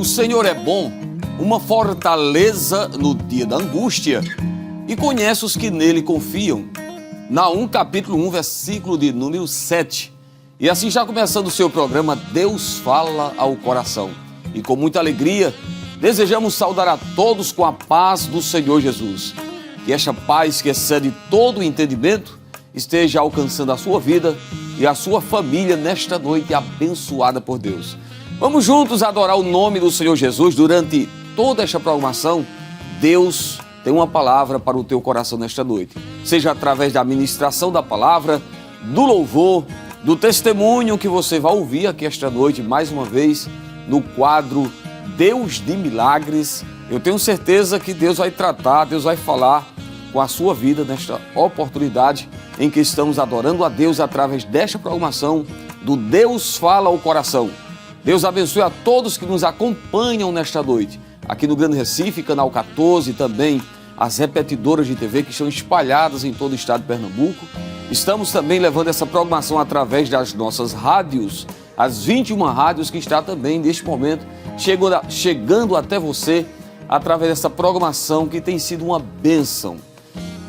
O Senhor é bom, uma fortaleza no dia da angústia, e conhece os que nele confiam. Naum capítulo 1, versículo de número 7. E assim, já começando o seu programa, Deus fala ao coração. E com muita alegria, desejamos saudar a todos com a paz do Senhor Jesus. Que esta paz que excede todo o entendimento esteja alcançando a sua vida e a sua família nesta noite abençoada por Deus. Vamos juntos adorar o nome do Senhor Jesus durante toda esta programação. Deus tem uma palavra para o teu coração nesta noite. Seja através da ministração da palavra, do louvor, do testemunho que você vai ouvir aqui esta noite, mais uma vez, no quadro Deus de Milagres. Eu tenho certeza que Deus vai tratar, Deus vai falar com a sua vida nesta oportunidade em que estamos adorando a Deus através desta programação do Deus Fala ao Coração. Deus abençoe a todos que nos acompanham nesta noite, aqui no Grande Recife, Canal 14, também as repetidoras de TV que estão espalhadas em todo o estado de Pernambuco. Estamos também levando essa programação através das nossas rádios, as 21 rádios que está também neste momento chegando até você através dessa programação que tem sido uma bênção.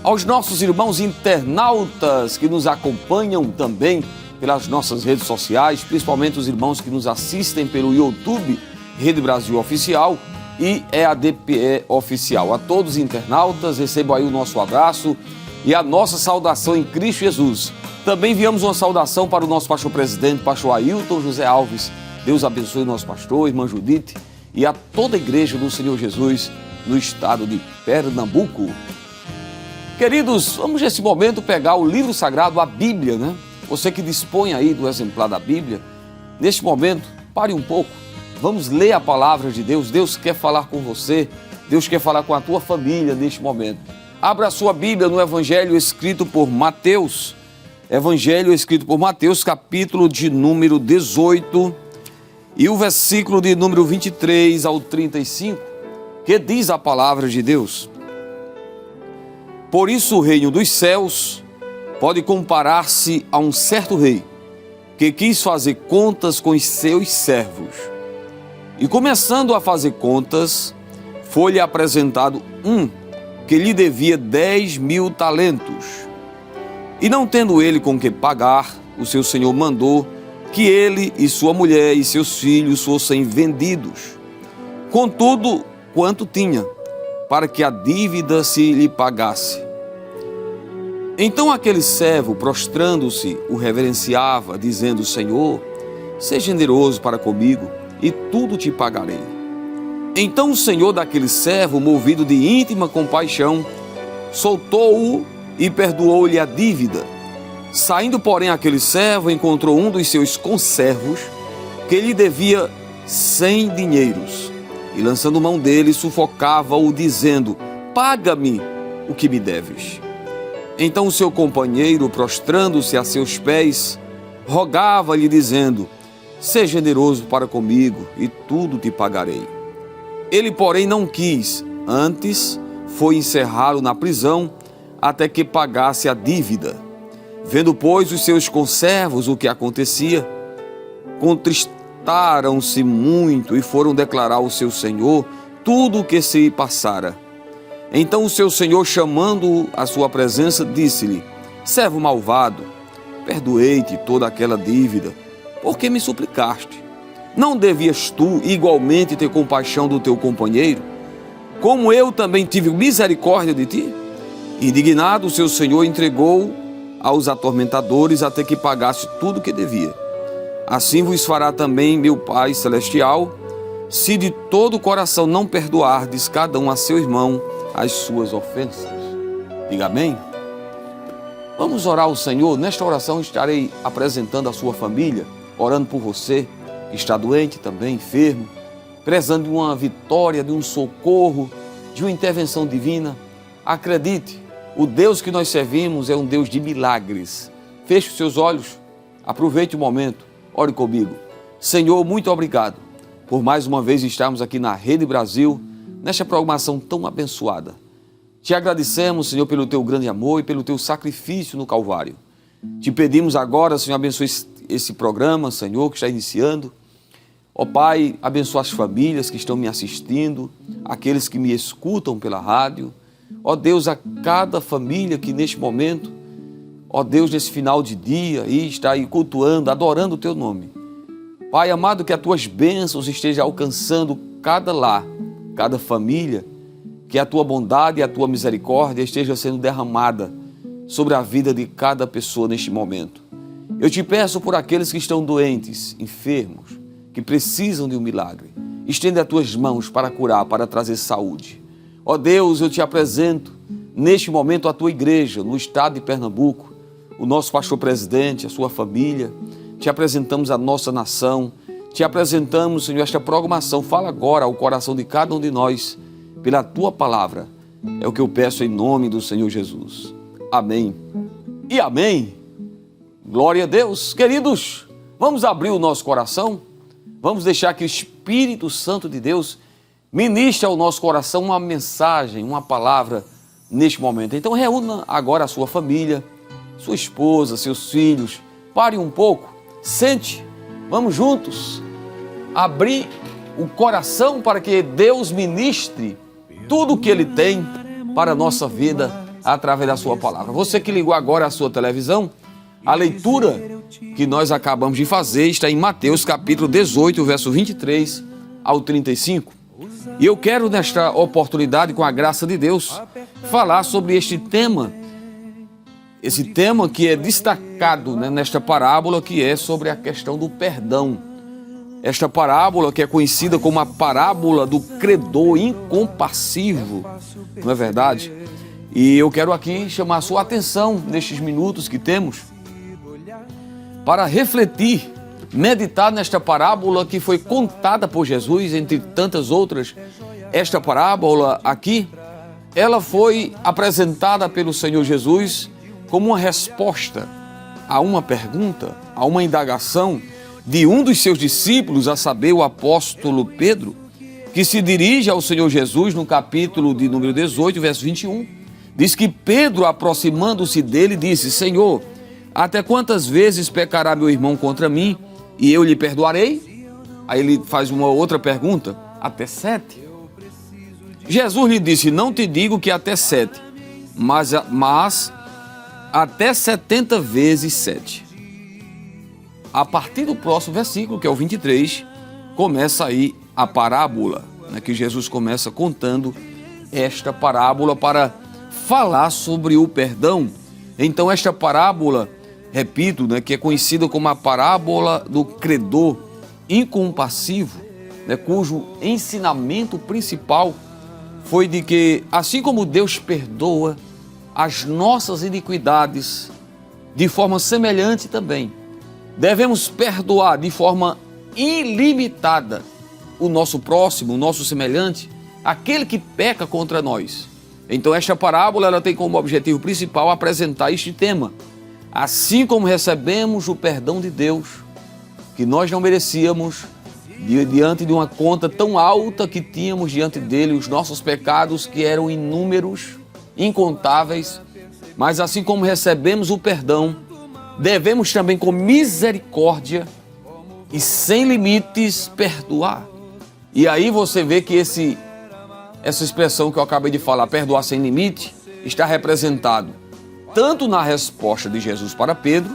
Aos nossos irmãos internautas que nos acompanham também pelas nossas redes sociais, principalmente os irmãos que nos assistem pelo YouTube, Rede Brasil Oficial e EADPE Oficial. A todos os internautas, recebam aí o nosso abraço e a nossa saudação em Cristo Jesus. Também enviamos uma saudação para o nosso pastor presidente, pastor Ailton José Alves. Deus abençoe o nosso pastor, irmã Judite, e a toda a igreja do Senhor Jesus no estado de Pernambuco. Queridos, vamos nesse momento pegar o livro sagrado, a Bíblia, né? Você que dispõe aí do exemplar da Bíblia, neste momento, pare um pouco, vamos ler a palavra de Deus. Deus quer falar com você, Deus quer falar com a tua família neste momento. Abra a sua Bíblia no Evangelho escrito por Mateus, Evangelho escrito por Mateus, capítulo de número 18 e o versículo de número 23 ao 35, que diz a palavra de Deus. Por isso o reino dos céus pode comparar-se a um certo rei que quis fazer contas com os seus servos. E começando a fazer contas, foi-lhe apresentado um que lhe devia 10.000 talentos. E não tendo ele com que pagar, o seu senhor mandou que ele e sua mulher e seus filhos fossem vendidos, com tudo quanto tinha, para que a dívida se lhe pagasse. Então aquele servo, prostrando-se, o reverenciava, dizendo: Senhor, seja generoso para comigo, e tudo te pagarei. Então o senhor daquele servo, movido de íntima compaixão, soltou-o e perdoou-lhe a dívida. Saindo, porém, aquele servo encontrou um dos seus conservos que lhe devia 100 dinheiros, e lançando mão dele, sufocava-o, dizendo: paga-me o que me deves. Então o seu companheiro, prostrando-se a seus pés, rogava-lhe, dizendo: seja generoso para comigo, e tudo te pagarei. Ele, porém, não quis, antes foi encerrá-lo na prisão, até que pagasse a dívida. Vendo, pois, os seus conservos o que acontecia, contristaram-se muito e foram declarar ao seu senhor tudo o que se passara. Então o seu senhor, chamando-o à sua presença, disse-lhe: servo malvado, perdoei-te toda aquela dívida, porque me suplicaste. Não devias tu igualmente ter compaixão do teu companheiro, como eu também tive misericórdia de ti? Indignado, o seu senhor entregou aos atormentadores até que pagasse tudo o que devia. Assim vos fará também meu Pai Celestial, se de todo o coração não perdoardes cada um a seu irmão as suas ofensas. Diga amém. Vamos orar ao Senhor. Nesta oração estarei apresentando a sua família, orando por você que está doente também, enfermo, prezando de uma vitória, de um socorro, de uma intervenção divina. Acredite, o Deus que nós servimos é um Deus de milagres. Feche os seus olhos, aproveite o momento, ore comigo. Senhor, muito obrigado por mais uma vez estarmos aqui na Rede Brasil, nesta programação tão abençoada. Te agradecemos, Senhor, pelo teu grande amor e pelo teu sacrifício no Calvário. Te pedimos agora, Senhor, abençoe esse programa, Senhor, que está iniciando. Ó Pai, abençoa as famílias que estão me assistindo, aqueles que me escutam pela rádio. Ó Deus, a cada família que neste momento, ó Deus, nesse final de dia, está aí cultuando, adorando o Teu nome. Pai amado, que as Tuas bênçãos estejam alcançando cada lar, cada família, que a Tua bondade e a Tua misericórdia esteja sendo derramada sobre a vida de cada pessoa neste momento. Eu te peço por aqueles que estão doentes, enfermos, que precisam de um milagre. Estende as Tuas mãos para curar, para trazer saúde. Ó Deus, eu te apresento neste momento a Tua igreja no estado de Pernambuco, o nosso pastor presidente, a sua família. Te apresentamos a nossa nação, te apresentamos, Senhor, esta programação. Fala agora ao coração de cada um de nós, pela Tua palavra. É o que eu peço em nome do Senhor Jesus. Amém e amém. Glória a Deus. Queridos, vamos abrir o nosso coração, vamos deixar que o Espírito Santo de Deus ministre ao nosso coração uma mensagem, uma palavra neste momento. Então reúna agora a sua família, sua esposa, seus filhos. Pare um pouco, sente, vamos juntos abrir o coração para que Deus ministre tudo o que Ele tem para a nossa vida através da sua palavra. Você que ligou agora a sua televisão, a leitura que nós acabamos de fazer está em Mateus capítulo 18, verso 23 ao 35. E eu quero nesta oportunidade, com a graça de Deus, falar sobre este tema, esse tema que é destacado, nesta parábola, que é sobre a questão do perdão. Esta parábola que é conhecida como a parábola do credor incompassivo, não é verdade? E eu quero aqui chamar a sua atenção nestes minutos que temos para refletir, meditar nesta parábola que foi contada por Jesus, entre tantas outras. Esta parábola aqui, ela foi apresentada pelo Senhor Jesus como uma resposta a uma pergunta, a uma indagação de um dos seus discípulos, a saber, o apóstolo Pedro, que se dirige ao Senhor Jesus no capítulo de número 18, verso 21. Diz que Pedro, aproximando-se dele, disse: Senhor, até quantas vezes pecará meu irmão contra mim e eu lhe perdoarei? Aí ele faz uma outra pergunta: até 7? Jesus lhe disse: não te digo que até 7, mas até 70 vezes 7. A partir do próximo versículo, que é o 23, começa aí a parábola, que Jesus começa contando esta parábola para falar sobre o perdão. Então esta parábola, repito, que é conhecida como a parábola do credor incompassivo, cujo ensinamento principal foi de que, assim como Deus perdoa as nossas iniquidades, de forma semelhante também devemos perdoar de forma ilimitada o nosso próximo, o nosso semelhante, aquele que peca contra nós. Então esta parábola ela tem como objetivo principal apresentar este tema. Assim como recebemos o perdão de Deus, que nós não merecíamos, diante de uma conta tão alta que tínhamos diante dele, os nossos pecados que eram inúmeros, incontáveis, mas assim como recebemos o perdão, devemos também com misericórdia e sem limites perdoar. E aí você vê que essa expressão que eu acabei de falar, perdoar sem limite, está representado tanto na resposta de Jesus para Pedro,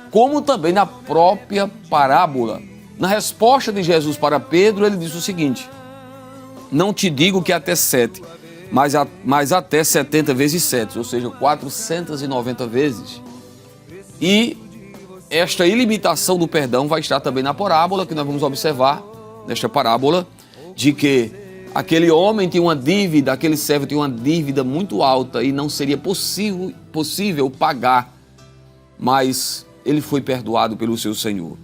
como também na própria parábola. Na resposta de Jesus para Pedro, ele diz o seguinte: não te digo que até 7, mas até 70 vezes 7, ou seja, 490 vezes. E esta ilimitação do perdão vai estar também na parábola, que nós vamos observar, nesta parábola, de que aquele homem tinha uma dívida, aquele servo tinha uma dívida muito alta e não seria possível pagar, mas ele foi perdoado pelo seu Senhor.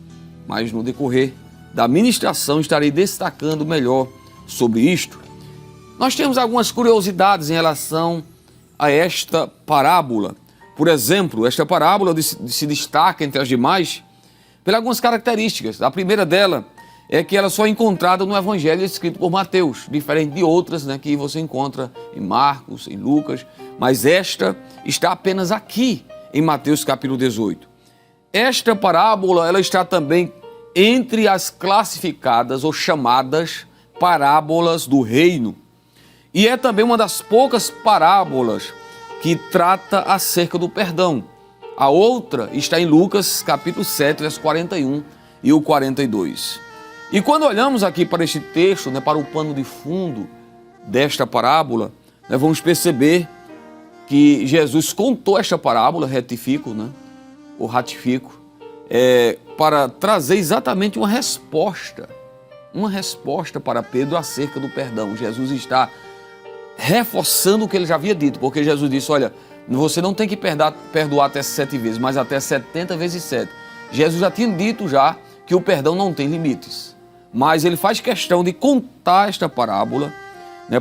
Mas no decorrer da ministração estarei destacando melhor sobre isto. Nós temos algumas curiosidades em relação a esta parábola. Por exemplo, esta parábola se destaca entre as demais por algumas características. A primeira dela é que ela só é encontrada no Evangelho escrito por Mateus, diferente de outras que você encontra em Marcos, em Lucas, mas esta está apenas aqui em Mateus capítulo 18. Esta parábola ela está também entre as classificadas ou chamadas parábolas do reino. E é também uma das poucas parábolas que trata acerca do perdão. A outra está em Lucas capítulo 7, verso 41 e o 42. E quando olhamos aqui para este texto, para o pano de fundo desta parábola, vamos perceber que Jesus contou esta parábola, ratifico, para trazer exatamente uma resposta para Pedro acerca do perdão. Jesus está reforçando o que ele já havia dito, porque Jesus disse, olha, você não tem que perdoar até 7 vezes, mas até 70 vezes 7. Jesus já tinha dito que o perdão não tem limites, mas ele faz questão de contar esta parábola,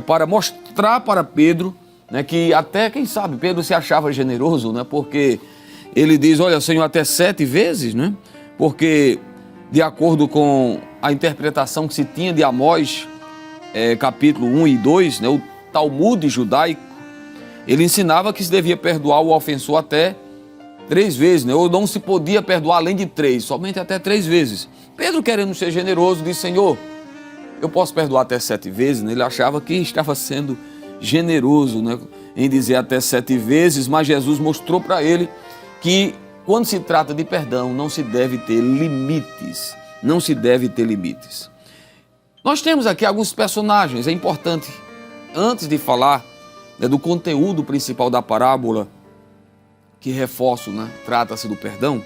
para mostrar para Pedro, que até, quem sabe, Pedro se achava generoso, porque ele diz, olha, Senhor, até 7 vezes, porque de acordo com a interpretação que se tinha de Amós, capítulo 1 e 2, o Talmud judaico, ele ensinava que se devia perdoar o ofensor até 3 vezes, ou não se podia perdoar além de 3, somente até 3 vezes. Pedro, querendo ser generoso, disse, Senhor, eu posso perdoar até 7 vezes, Ele achava que estava sendo generoso, em dizer até 7 vezes, mas Jesus mostrou para ele que quando se trata de perdão, não se deve ter limites, Nós temos aqui alguns personagens, é importante, antes de falar do conteúdo principal da parábola, que reforço, trata-se do perdão,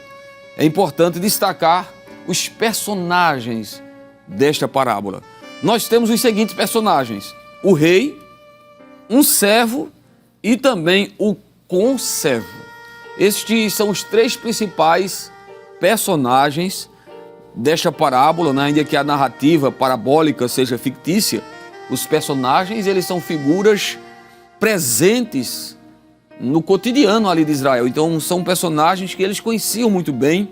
é importante destacar os personagens desta parábola. Nós temos os seguintes personagens, o rei, um servo e também o conservo. Estes são os 3 principais personagens desta parábola, ainda que a narrativa parabólica seja fictícia. Os personagens, eles são figuras presentes no cotidiano ali de Israel. Então, são personagens que eles conheciam muito bem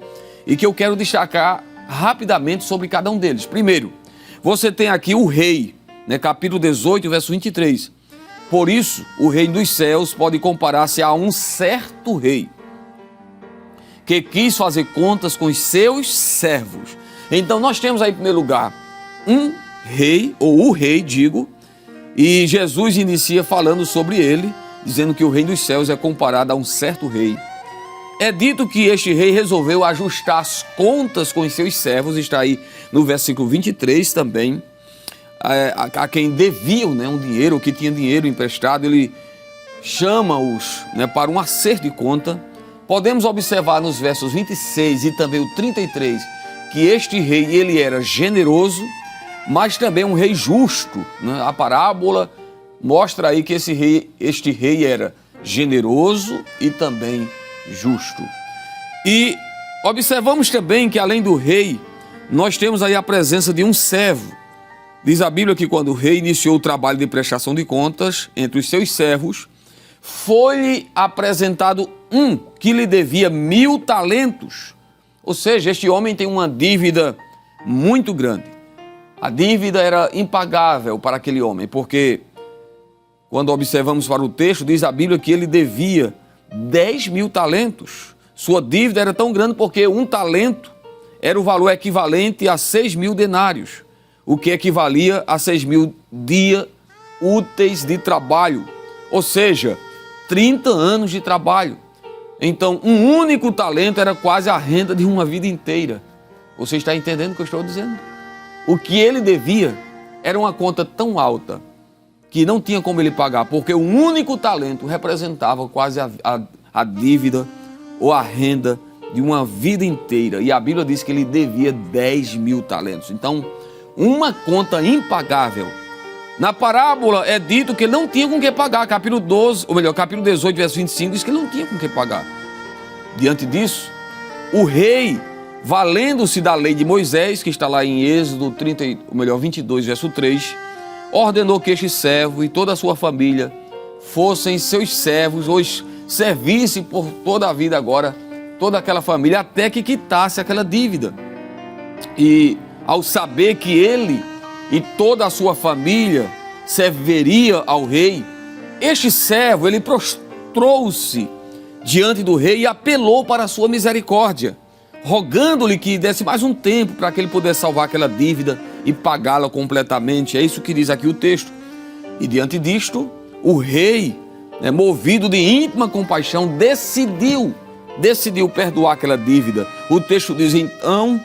e que eu quero destacar rapidamente sobre cada um deles. Primeiro, você tem aqui o rei, capítulo 18, verso 23. Por isso, o reino dos céus pode comparar-se a um certo rei que quis fazer contas com os seus servos. Então, nós temos aí, em primeiro lugar, um rei, ou o rei, e Jesus inicia falando sobre ele, dizendo que o reino dos céus é comparado a um certo rei. É dito que este rei resolveu ajustar as contas com os seus servos, está aí no versículo 23 também, a quem deviam um dinheiro, ou que tinha dinheiro emprestado, ele chama-os para um acerto de conta. Podemos observar nos versos 26 e também o 33 que este rei, ele era generoso, mas também um rei justo. A parábola mostra aí que este rei era generoso e também justo. E observamos também que além do rei, nós temos aí a presença de um servo. Diz a Bíblia que quando o rei iniciou o trabalho de prestação de contas entre os seus servos, foi-lhe apresentado um que lhe devia 1000 talentos. Ou seja, este homem tem uma dívida muito grande. A dívida era impagável para aquele homem, porque quando observamos para o texto, diz a Bíblia que ele devia 10.000 talentos. Sua dívida era tão grande porque um talento era o valor equivalente a 6.000 denários, o que equivalia a 6.000 dias úteis de trabalho, ou seja, 30 anos de trabalho. Então, um único talento era quase a renda de uma vida inteira. Você está entendendo o que eu estou dizendo? O que ele devia era uma conta tão alta que não tinha como ele pagar, porque um único talento representava quase a dívida ou a renda de uma vida inteira. E a Bíblia diz que ele devia 10.000 talentos. Então, uma conta impagável. Na parábola é dito que ele não tinha com que pagar. Capítulo 18, verso 25, diz que ele não tinha com que pagar. Diante disso, o rei, valendo-se da lei de Moisés, que está lá em Êxodo 22, verso 3, ordenou que este servo e toda a sua família fossem seus servos, os servissem por toda a vida agora, toda aquela família, até que quitasse aquela dívida. E ao saber que ele e toda a sua família serviria ao rei, este servo, ele prostrou-se diante do rei e apelou para a sua misericórdia, rogando-lhe que desse mais um tempo para que ele pudesse salvar aquela dívida e pagá-la completamente. É isso que diz aqui o texto. E diante disto, o rei, movido de íntima compaixão, decidiu perdoar aquela dívida. O texto diz: então,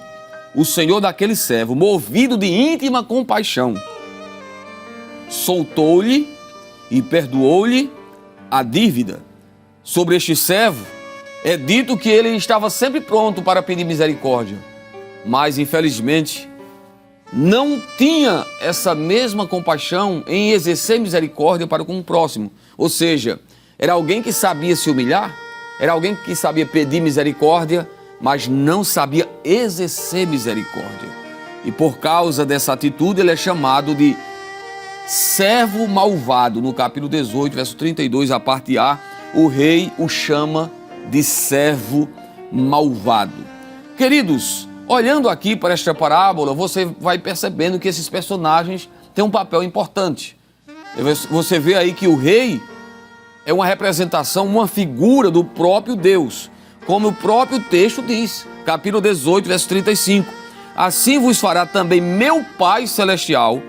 o senhor daquele servo, movido de íntima compaixão, soltou-lhe e perdoou-lhe a dívida. Sobre este servo, é dito que ele estava sempre pronto para pedir misericórdia, mas infelizmente não tinha essa mesma compaixão em exercer misericórdia para com o próximo. Ou seja, era alguém que sabia se humilhar, era alguém que sabia pedir misericórdia, mas não sabia exercer misericórdia. E por causa dessa atitude, ele é chamado de servo malvado. No capítulo 18, verso 32, a parte A, o rei o chama de servo malvado. Queridos, olhando aqui para esta parábola, você vai percebendo que esses personagens têm um papel importante. Você vê aí que o rei é uma representação, uma figura do próprio Deus, como o próprio texto diz, capítulo 18, verso 35. Assim vos fará também meu Pai Celestial,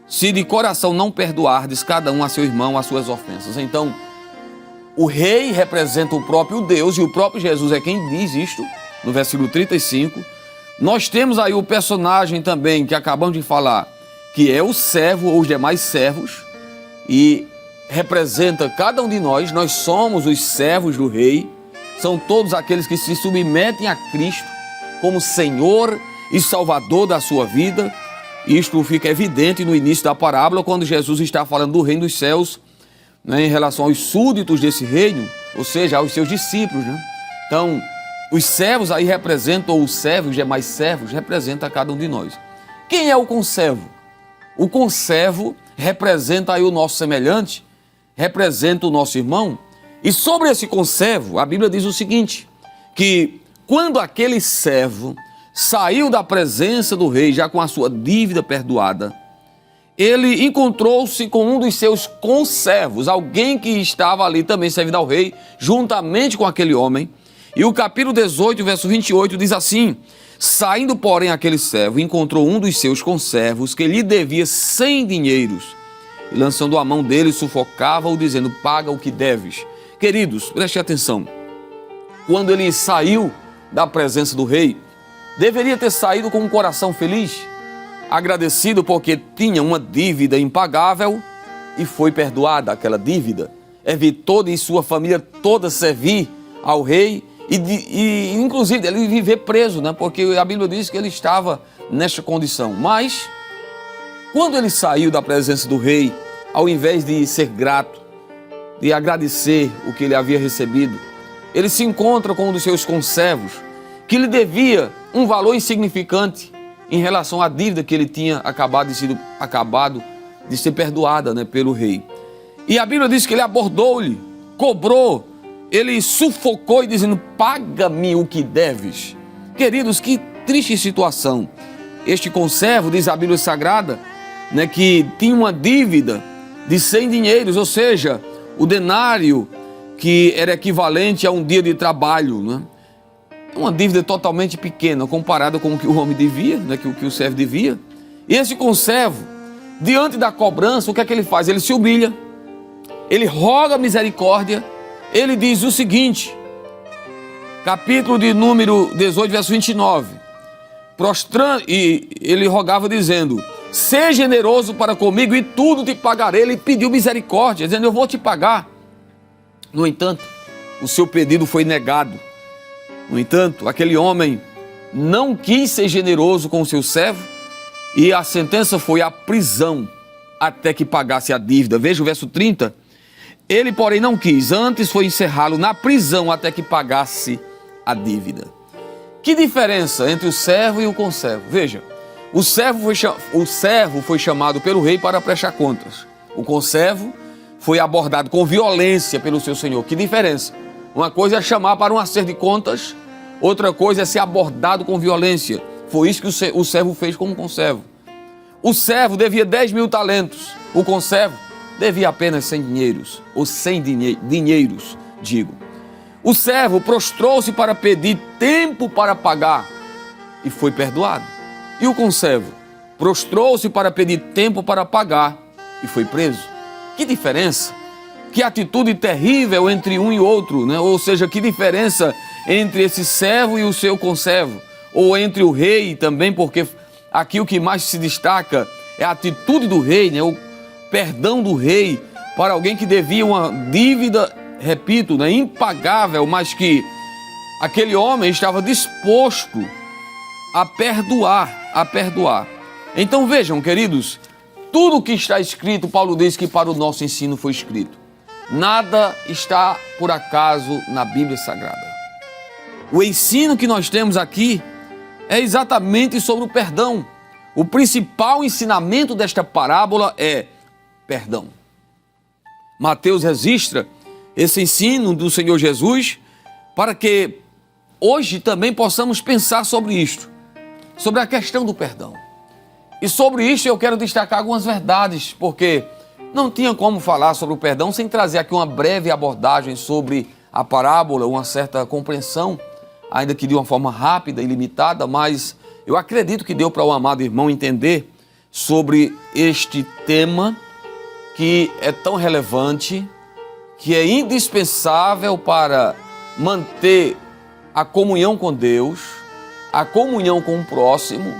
se de coração não perdoardes cada um a seu irmão as suas ofensas. Então, o rei representa o próprio Deus, e o próprio Jesus é quem diz isto, no versículo 35. Nós temos aí o personagem também, que acabamos de falar, que é o servo ou os demais servos, e representa cada um de nós. Nós somos os servos do rei, são todos aqueles que se submetem a Cristo como Senhor e Salvador da sua vida. Isto fica evidente no início da parábola, quando Jesus está falando do reino dos céus, em relação aos súditos desse reino, ou seja, aos seus discípulos. Então, os servos aí representam, ou os servos, os demais servos, representam cada um de nós. Quem é o conservo? O conservo representa aí o nosso semelhante, representa o nosso irmão. E sobre esse conservo, a Bíblia diz o seguinte, que quando aquele servo saiu da presença do rei, já com a sua dívida perdoada, ele encontrou-se com um dos seus conservos, alguém que estava ali também servindo ao rei, juntamente com aquele homem. E o capítulo 18, verso 28 diz assim: saindo, porém, aquele servo, encontrou um dos seus conservos que lhe devia 100 dinheiros, e lançando a mão dele, sufocava-o, dizendo: paga o que deves. Queridos, preste atenção. Quando ele saiu da presença do rei, deveria ter saído com um coração feliz, agradecido porque tinha uma dívida impagável e foi perdoada aquela dívida. Evitou de sua família toda servir ao rei e inclusive ele viver preso, porque a Bíblia diz que ele estava nesta condição. Mas quando ele saiu da presença do rei, ao invés de ser grato, de agradecer o que ele havia recebido, ele se encontra com um dos seus conservos que lhe devia um valor insignificante em relação à dívida que ele tinha acabado de ser perdoada, pelo rei. E a Bíblia diz que ele abordou-lhe, cobrou, ele sufocou e dizendo: paga-me o que deves. Queridos, que triste situação. Este conservo, diz a Bíblia Sagrada, que tinha uma dívida de 100 dinheiros, ou seja, o denário que era equivalente a um dia de trabalho, uma dívida totalmente pequena comparada com o que o homem devia, que o servo devia. E esse conservo, diante da cobrança, o que é que ele faz? Ele se humilha, ele roga misericórdia, ele diz o seguinte, capítulo de número 18, verso 29, prostrando, e ele rogava dizendo: seja generoso para comigo e tudo te pagarei. Ele pediu misericórdia, dizendo: eu vou te pagar. No entanto, o seu pedido foi negado. No entanto, aquele homem não quis ser generoso com o seu servo e a sentença foi a prisão até que pagasse a dívida. Veja o verso 30. Ele, porém, não quis, antes foi encerrá-lo na prisão até que pagasse a dívida. Que diferença entre o servo e o conservo? Veja, o servo foi chamado pelo rei para prestar contas. O conservo foi abordado com violência pelo seu senhor. Que diferença? Uma coisa é chamar para um acerto de contas, outra coisa é ser abordado com violência. Foi isso que o servo fez com o conservo. O servo devia 10 mil talentos, o conservo devia apenas 100 dinheiros, ou 100 dinheiros, digo. O servo prostrou-se para pedir tempo para pagar e foi perdoado. E o conservo prostrou-se para pedir tempo para pagar e foi preso. Que diferença! Que atitude terrível entre um e outro, né? Ou seja, que diferença entre esse servo e o seu conservo, ou entre o rei também, porque aqui o que mais se destaca é a atitude do rei, né? O perdão do rei para alguém que devia uma dívida, repito, né? Impagável, mas que aquele homem estava disposto a perdoar. Então vejam, queridos, tudo o que está escrito, Paulo diz que para o nosso ensino foi escrito. Nada está por acaso na Bíblia Sagrada. O ensino que nós temos aqui é exatamente sobre o perdão. O principal ensinamento desta parábola é perdão. Mateus registra esse ensino do Senhor Jesus para que hoje também possamos pensar sobre isto, sobre a questão do perdão. E sobre isto eu quero destacar algumas verdades, porque não tinha como falar sobre o perdão sem trazer aqui uma breve abordagem sobre a parábola, uma certa compreensão, ainda que de uma forma rápida e limitada, mas eu acredito que deu para o amado irmão entender sobre este tema que é tão relevante, que é indispensável para manter a comunhão com Deus, a comunhão com o próximo,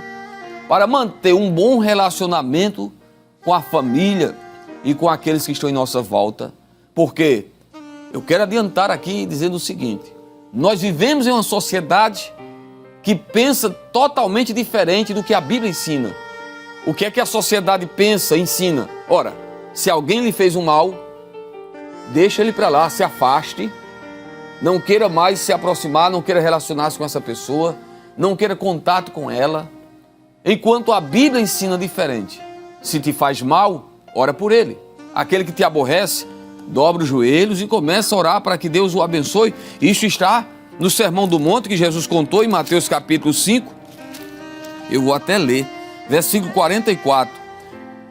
para manter um bom relacionamento com a família e com aqueles que estão em nossa volta, porque eu quero adiantar aqui dizendo o seguinte: nós vivemos em uma sociedade que pensa totalmente diferente do que a Bíblia ensina. O que é que a sociedade pensa, ensina? Ora, se alguém lhe fez um mal, deixa ele para lá, se afaste, não queira mais se aproximar, não queira relacionar-se com essa pessoa, não queira contato com ela, enquanto a Bíblia ensina diferente. Se te faz mal, ora por ele. Aquele que te aborrece, dobra os joelhos e começa a orar para que Deus o abençoe. Isso está no Sermão do Monte que Jesus contou em Mateus capítulo 5. Eu vou até ler, versículo 44.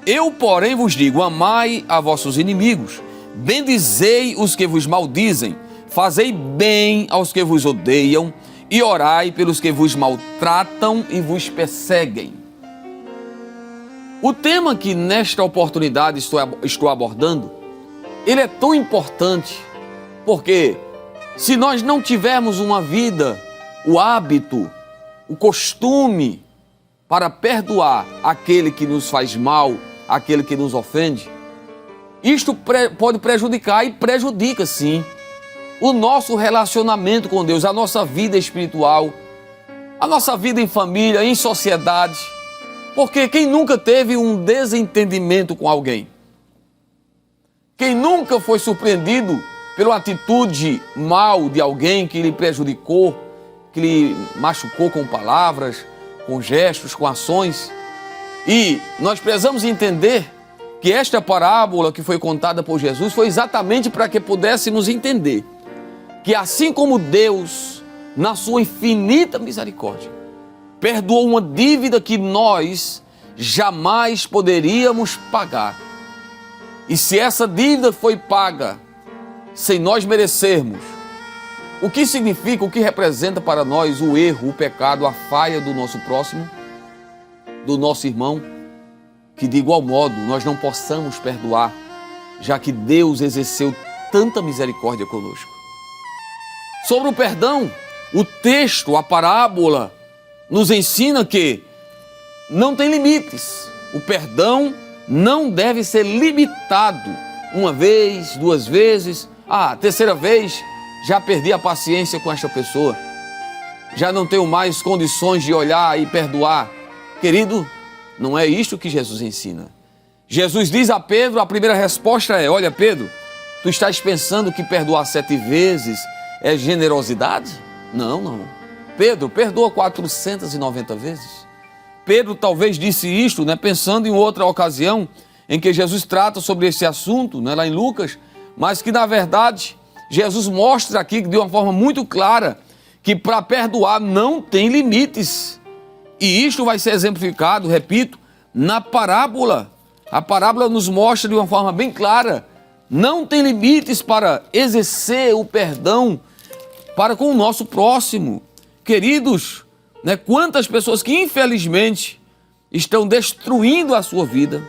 Eu, porém, vos digo, amai a vossos inimigos, bendizei os que vos maldizem, fazei bem aos que vos odeiam e orai pelos que vos maltratam e vos perseguem. O tema que nesta oportunidade estou abordando, ele é tão importante, porque se nós não tivermos uma vida, o hábito, o costume para perdoar aquele que nos faz mal, aquele que nos ofende, isto pode prejudicar e prejudica sim o nosso relacionamento com Deus, a nossa vida espiritual, a nossa vida em família, em sociedade. Porque quem nunca teve um desentendimento com alguém? Quem nunca foi surpreendido pela atitude mal de alguém que lhe prejudicou, que lhe machucou com palavras, com gestos, com ações? E nós precisamos entender que esta parábola que foi contada por Jesus foi exatamente para que pudéssemos entender que assim como Deus, na sua infinita misericórdia, perdoou uma dívida que nós jamais poderíamos pagar. E se essa dívida foi paga sem nós merecermos, o que significa, o que representa para nós o erro, o pecado, a falha do nosso próximo, do nosso irmão, que de igual modo nós não possamos perdoar, já que Deus exerceu tanta misericórdia conosco. Sobre o perdão, o texto, a parábola, nos ensina que não tem limites. O perdão não deve ser limitado. Uma vez, duas vezes, terceira vez, já perdi a paciência com esta pessoa. Já não tenho mais condições de olhar e perdoar. Querido, não é isto que Jesus ensina. Jesus diz a Pedro, a primeira resposta é: olha, Pedro, tu estás pensando que perdoar 7 vezes é generosidade? Não. Pedro, perdoa 490 vezes. Pedro talvez disse isto, pensando em outra ocasião em que Jesus trata sobre esse assunto, lá em Lucas, mas que na verdade Jesus mostra aqui de uma forma muito clara que para perdoar não tem limites. E isto vai ser exemplificado, repito, na parábola. A parábola nos mostra de uma forma bem clara, não tem limites para exercer o perdão para com o nosso próximo. Queridos, né, quantas pessoas que infelizmente estão destruindo a sua vida,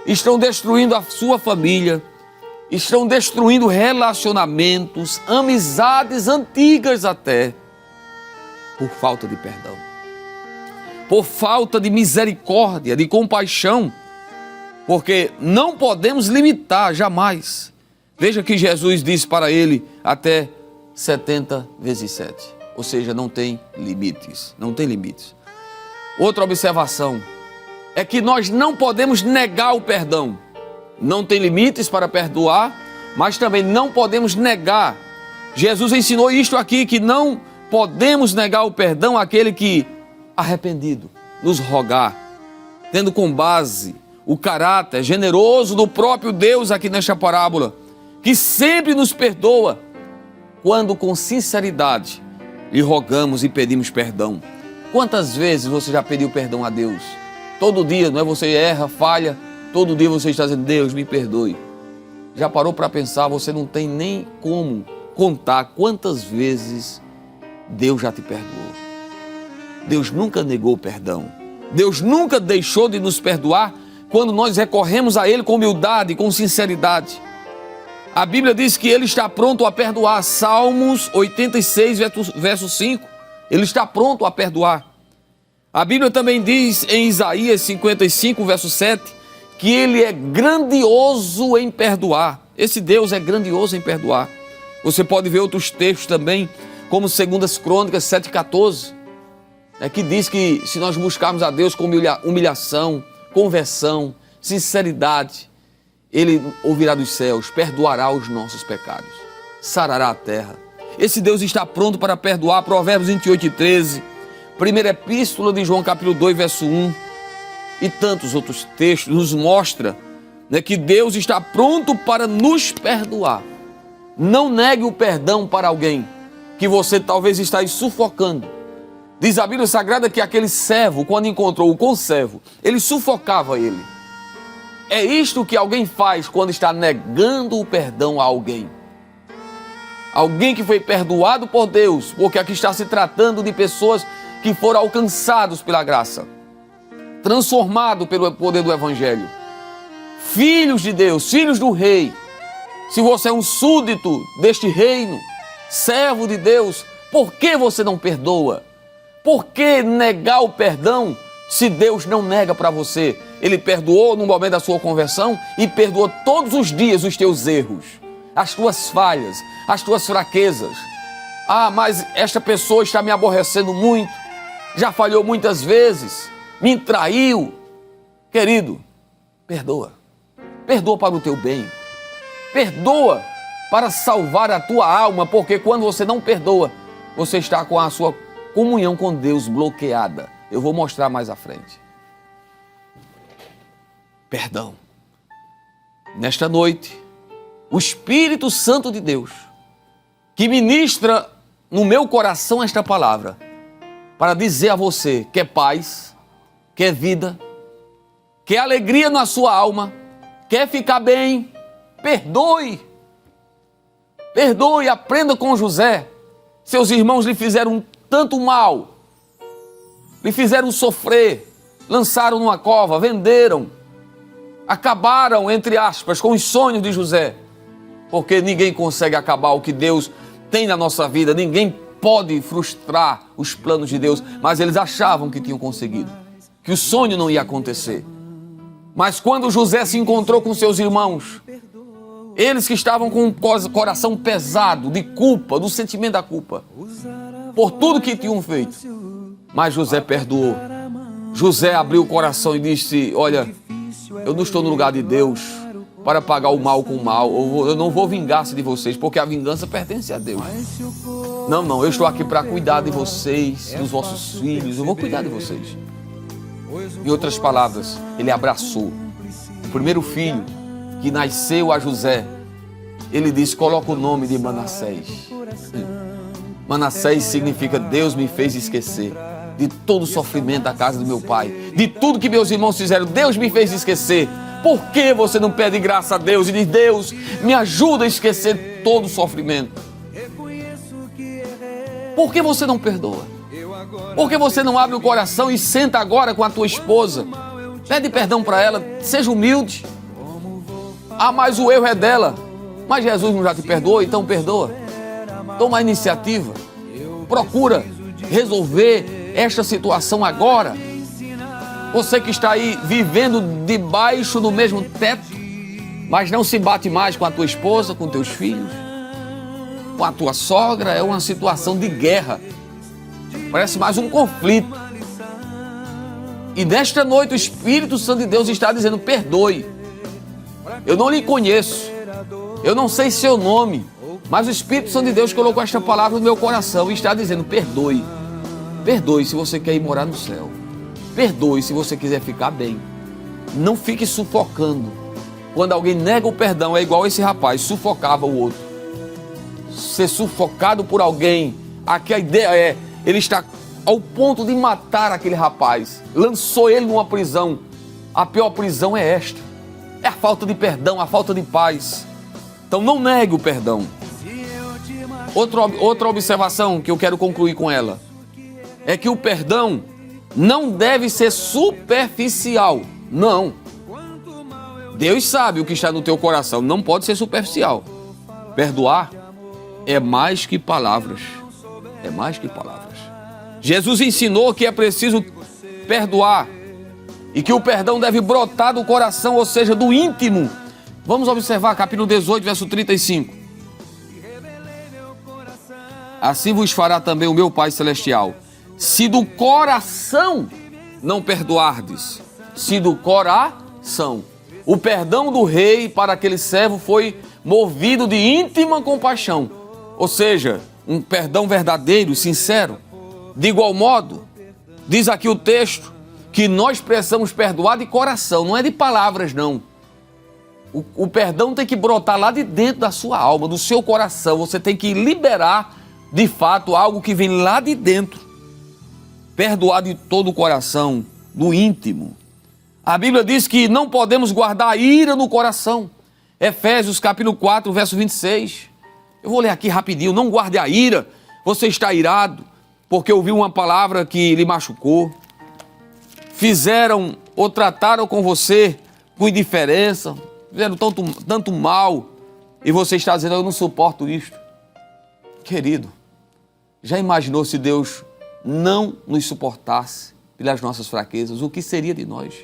estão destruindo a sua família, estão destruindo relacionamentos, amizades antigas até, por falta de perdão, por falta de misericórdia, de compaixão, porque não podemos limitar jamais. Veja que Jesus disse para ele até 70 vezes 7, ou seja, não tem limites, não tem limites. Outra observação é que nós não podemos negar o perdão. Não tem limites para perdoar, mas também não podemos negar. Jesus ensinou isto aqui, que não podemos negar o perdão àquele que, arrependido, nos rogar, tendo com base o caráter generoso do próprio Deus aqui nesta parábola, que sempre nos perdoa, quando com sinceridade lhe rogamos e pedimos perdão. Quantas vezes você já pediu perdão a Deus? Todo dia, não é? Você erra, falha, todo dia você está dizendo, Deus, me perdoe. Já parou para pensar? Você não tem nem como contar quantas vezes Deus já te perdoou. Deus nunca negou o perdão. Deus nunca deixou de nos perdoar quando nós recorremos a Ele com humildade, com sinceridade. A Bíblia diz que Ele está pronto a perdoar. Salmos 86, verso 5. Ele está pronto a perdoar. A Bíblia também diz em Isaías 55, verso 7, que Ele é grandioso em perdoar. Esse Deus é grandioso em perdoar. Você pode ver outros textos também, como 2 Crônicas 7,14, que diz que se nós buscarmos a Deus com humilhação, conversão, sinceridade, Ele ouvirá dos céus, perdoará os nossos pecados, sarará a terra. Esse Deus está pronto para perdoar. Provérbios 28:13, primeira epístola de João capítulo 2, verso 1, e tantos outros textos nos mostra, que Deus está pronto para nos perdoar. Não negue o perdão para alguém que você talvez está sufocando. Diz a Bíblia Sagrada que aquele servo, quando encontrou o conservo, ele sufocava ele. É isto que alguém faz quando está negando o perdão a alguém. Alguém que foi perdoado por Deus, porque aqui está se tratando de pessoas que foram alcançados pela graça, transformados pelo poder do Evangelho, filhos de Deus, filhos do Rei. Se você é um súdito deste reino, servo de Deus, por que você não perdoa? Por que negar o perdão se Deus não nega para você? Ele perdoou no momento da sua conversão e perdoa todos os dias os teus erros, as tuas falhas, as tuas fraquezas. Ah, mas esta pessoa está me aborrecendo muito, já falhou muitas vezes, me traiu. Querido, perdoa. Perdoa para o teu bem. Perdoa para salvar a tua alma, porque quando você não perdoa, você está com a sua comunhão com Deus bloqueada. Eu vou mostrar mais à frente. Perdão. Nesta noite, o Espírito Santo de Deus, que ministra no meu coração esta palavra, para dizer a você que é paz, que é vida, que é alegria na sua alma, quer ficar bem, perdoe. Perdoe, aprenda com José. Seus irmãos lhe fizeram tanto mal, lhe fizeram sofrer, lançaram numa cova, venderam, acabaram, entre aspas, com os sonhos de José, porque ninguém consegue acabar o que Deus tem na nossa vida, ninguém pode frustrar os planos de Deus, mas eles achavam que tinham conseguido, que o sonho não ia acontecer. Mas quando José se encontrou com seus irmãos, eles que estavam com o coração pesado de culpa, do sentimento da culpa, por tudo que tinham feito, mas José perdoou. José abriu o coração e disse, olha, eu não estou no lugar de Deus para pagar o mal com o mal, eu não vou vingar-se de vocês, porque a vingança pertence a Deus. Não, eu estou aqui para cuidar de vocês, dos vossos filhos, eu vou cuidar de vocês. Em outras palavras, ele abraçou o primeiro filho que nasceu a José. Ele disse, coloca o nome de Manassés. Manassés significa Deus me fez esquecer de todo o sofrimento da casa do meu pai, de tudo que meus irmãos fizeram, Deus me fez esquecer. Por que você não pede graça a Deus e diz, Deus, me ajuda a esquecer todo o sofrimento? Por que você não perdoa? Por que você não abre o coração e senta agora com a tua esposa? Pede perdão para ela, seja humilde. Ah, mas o erro é dela. Mas Jesus não já te perdoou, então perdoa. Toma a iniciativa. Procura resolver esta situação agora. Você que está aí vivendo debaixo do mesmo teto, mas não se bate mais com a tua esposa, com teus filhos, com a tua sogra, é uma situação de guerra. Parece mais um conflito. E nesta noite o Espírito Santo de Deus está dizendo: perdoe. Eu não lhe conheço, eu não sei seu nome, mas o Espírito Santo de Deus colocou esta palavra no meu coração e está dizendo: perdoe. Perdoe se você quer ir morar no céu. Perdoe se você quiser ficar bem. Não fique sufocando. Quando alguém nega o perdão, é igual esse rapaz, sufocava o outro. Ser sufocado por alguém, aqui a ideia é, ele está ao ponto de matar aquele rapaz, lançou ele numa prisão. A pior prisão é esta, é a falta de perdão, a falta de paz. Então não negue o perdão. Outra observação que eu quero concluir com ela é que o perdão não deve ser superficial. Não. Deus sabe o que está no teu coração, não pode ser superficial. Perdoar é mais que palavras. É mais que palavras. Jesus ensinou que é preciso perdoar e que o perdão deve brotar do coração, ou seja, do íntimo. Vamos observar capítulo 18, verso 35. Assim vos fará também o meu Pai Celestial, se do coração não perdoardes. Se do coração. O perdão do rei para aquele servo foi movido de íntima compaixão, ou seja, um perdão verdadeiro, sincero. De igual modo, diz aqui o texto, que nós precisamos perdoar de coração, não é de palavras não. O perdão tem que brotar lá de dentro da sua alma, do seu coração. Você tem que liberar, de fato, algo que vem lá de dentro. Perdoar de todo o coração, do íntimo. A Bíblia diz que não podemos guardar a ira no coração. Efésios capítulo 4, verso 26. Eu vou ler aqui rapidinho. Não guarde a ira. Você está irado porque ouviu uma palavra que lhe machucou. Fizeram ou trataram com você com indiferença. Fizeram tanto mal. E você está dizendo: eu não suporto isto. Querido, já imaginou se Deus não nos suportasse pelas nossas fraquezas? O que seria de nós?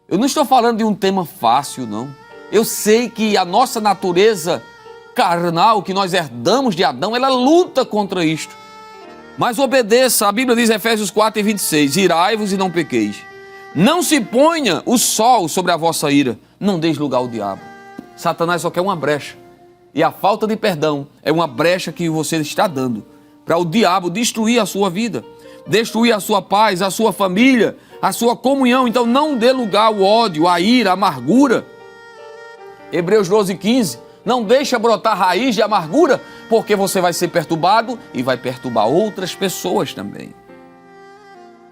Eu não estou falando de um tema fácil, não. Eu sei que a nossa natureza carnal, que nós herdamos de Adão, ela luta contra isto. Mas obedeça, a Bíblia diz em Efésios 4, 26, irai-vos e não pequeis. Não se ponha o sol sobre a vossa ira, não deis lugar ao diabo. Satanás só quer uma brecha. E a falta de perdão é uma brecha que você está dando para o diabo destruir a sua vida, destruir a sua paz, a sua família, a sua comunhão. Então não dê lugar ao ódio, à ira, à amargura. Hebreus 12, 15. Não deixa brotar raiz de amargura, porque você vai ser perturbado e vai perturbar outras pessoas também.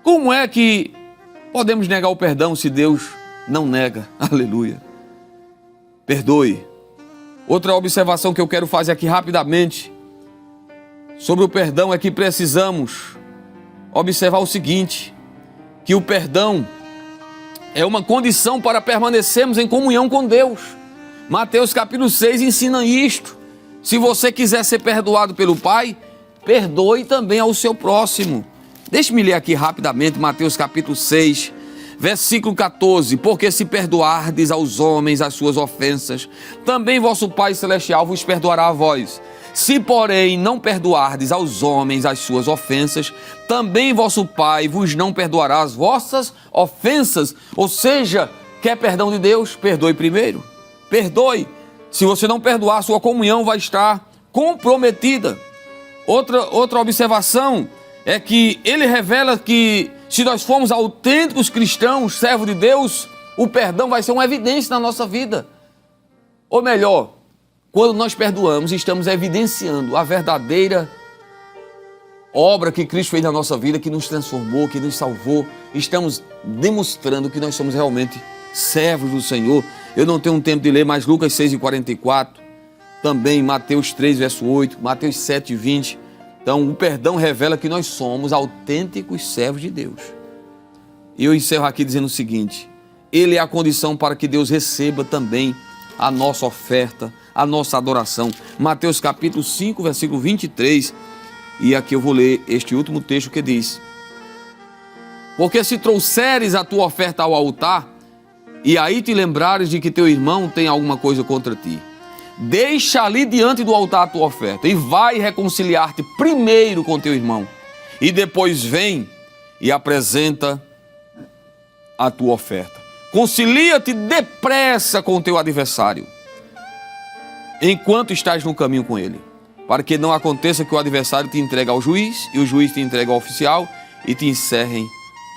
Como é que podemos negar o perdão se Deus não nega? Aleluia. Perdoe. Outra observação que eu quero fazer aqui rapidamente sobre o perdão é que precisamos observar o seguinte, que o perdão é uma condição para permanecermos em comunhão com Deus. Mateus capítulo 6 ensina isto. Se você quiser ser perdoado pelo Pai, perdoe também ao seu próximo. Deixe-me ler aqui rapidamente Mateus capítulo 6, versículo 14. Porque se perdoardes aos homens as suas ofensas, também vosso Pai Celestial vos perdoará a vós. Se, porém, não perdoardes aos homens as suas ofensas, também vosso Pai vos não perdoará as vossas ofensas. Ou seja, quer perdão de Deus? Perdoe primeiro. Perdoe. Se você não perdoar, sua comunhão vai estar comprometida. Outra observação é que ele revela que se nós formos autênticos cristãos, servos de Deus, o perdão vai ser uma evidência na nossa vida. Ou melhor, quando nós perdoamos, estamos evidenciando a verdadeira obra que Cristo fez na nossa vida, que nos transformou, que nos salvou. Estamos demonstrando que nós somos realmente servos do Senhor. Eu não tenho tempo de ler, mas Lucas 6, 44, também Mateus 3, verso 8, Mateus 7, 20, Então, o perdão revela que nós somos autênticos servos de Deus. E eu encerro aqui dizendo o seguinte: Ele é a condição para que Deus receba também a nossa oferta, a nossa adoração. Mateus capítulo 5, versículo 23. E aqui eu vou ler este último texto que diz: porque se trouxeres a tua oferta ao altar, e aí te lembrares de que teu irmão tem alguma coisa contra ti, deixa ali diante do altar a tua oferta, e vai reconciliar-te primeiro com teu irmão, e depois vem e apresenta a tua oferta. Concilia-te depressa com o teu adversário, enquanto estás no caminho com ele, para que não aconteça que o adversário te entregue ao juiz, e o juiz te entregue ao oficial, e te encerrem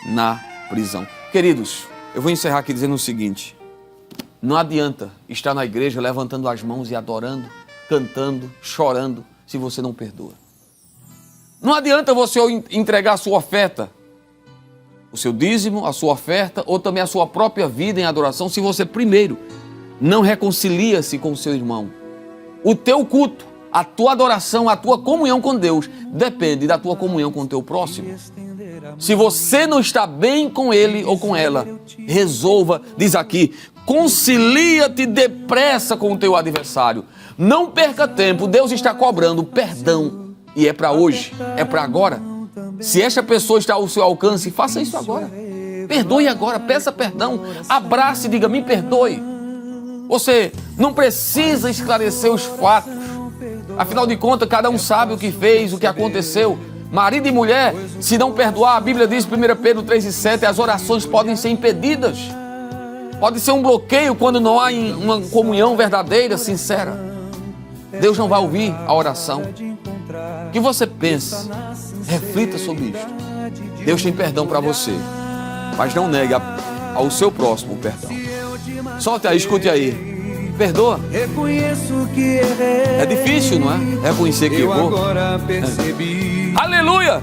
na prisão. Queridos, eu vou encerrar aqui dizendo o seguinte: não adianta estar na igreja levantando as mãos e adorando, cantando, chorando, se você não perdoa. Não adianta você entregar a sua oferta, o seu dízimo, a sua oferta, ou também a sua própria vida em adoração, se você primeiro não reconcilia-se com o seu irmão. O teu culto, a tua adoração, a tua comunhão com Deus depende da tua comunhão com o teu próximo. Se você não está bem com ele ou com ela, resolva, diz aqui, concilia-te depressa com o teu adversário. Não perca tempo, Deus está cobrando perdão. E é para hoje, é para agora. Se esta pessoa está ao seu alcance, faça isso agora. Perdoe agora, peça perdão, abrace e diga, me perdoe. Você não precisa esclarecer os fatos. Afinal de contas, cada um sabe o que fez, o que aconteceu. Marido e mulher, se não perdoar, a Bíblia diz, 1 Pedro 3,7, as orações podem ser impedidas. Pode ser um bloqueio quando não há uma comunhão verdadeira, sincera. Deus não vai ouvir a oração. O que você pensa? Reflita sobre isto. Deus tem perdão para você, mas não negue ao seu próximo o perdão. Solte aí, escute aí. Perdoa. É difícil, não é? Reconhecer que errou. Aleluia!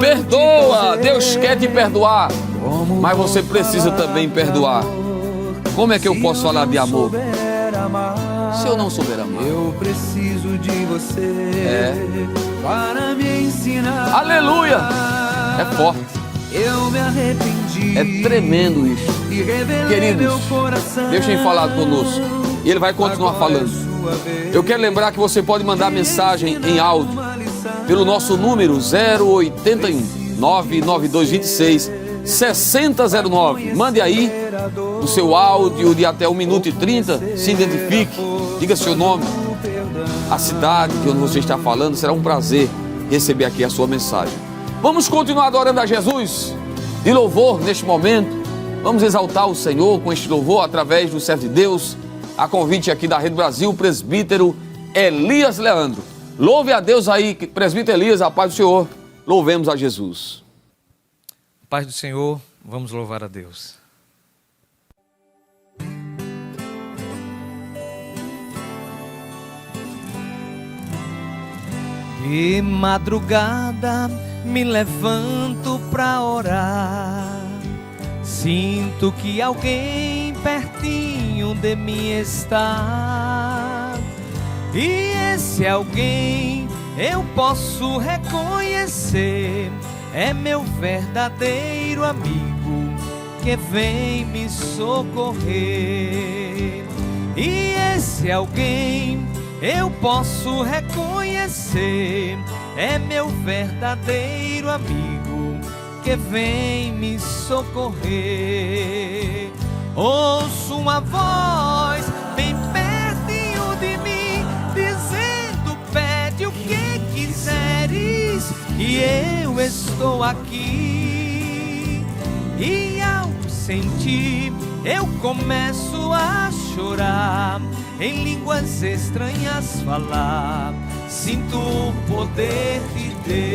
Perdoa! Deus quer te perdoar, mas você precisa também perdoar. Como é que eu posso falar de amor se eu não souber amar? Eu preciso de você para me ensinar. Aleluia! É forte. Eu me arrependi. É tremendo isso. Queridos, Deus tem falado conosco e Ele vai continuar falando. Eu quero lembrar que você pode mandar mensagem em áudio pelo nosso número 081 99226 6009. Mande aí o seu áudio de até 1 minuto e 30. Se identifique, diga seu nome, a cidade de onde você está falando. Será um prazer receber aqui a sua mensagem. Vamos continuar adorando a Jesus de louvor neste momento. Vamos exaltar o Senhor com este louvor através do servo de Deus, a convite aqui da Rede Brasil, o presbítero Elias Leandro. Louve a Deus aí, presbítero Elias, a paz do Senhor. Louvemos a Jesus. Paz do Senhor, vamos louvar a Deus. De madrugada me levanto pra orar. Sinto que alguém pertinho de mim está. E esse alguém eu posso reconhecer. É meu verdadeiro amigo que vem me socorrer. E esse alguém eu posso reconhecer. É meu verdadeiro amigo que vem me socorrer. Ouço uma voz bem pertinho de mim, dizendo, pede o que quiseres, e eu estou aqui. E ao sentir, eu começo a chorar, em línguas estranhas falar, sinto o poder de Deus.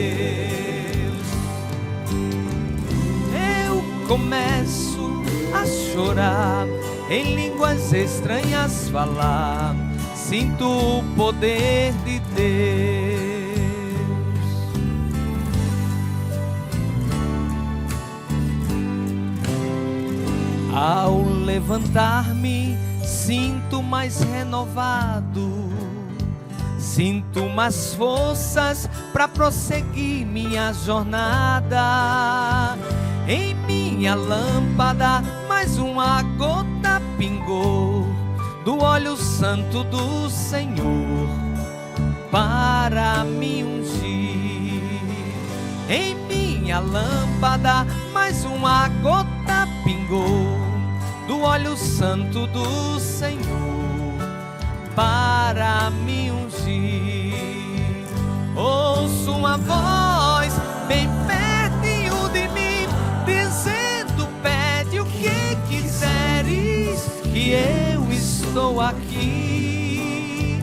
Eu começo a chorar, em línguas estranhas falar, sinto o poder de Deus. Ao levantar-me, sinto mais renovado. Sinto mais forças para prosseguir minha jornada. Em minha lâmpada mais uma gota pingou do óleo santo do Senhor para me ungir. Em minha lâmpada mais uma gota pingou do óleo santo do Senhor para me ungir. Ouço uma voz bem pertinho de mim, dizendo: pede o que quiseres, que eu estou aqui.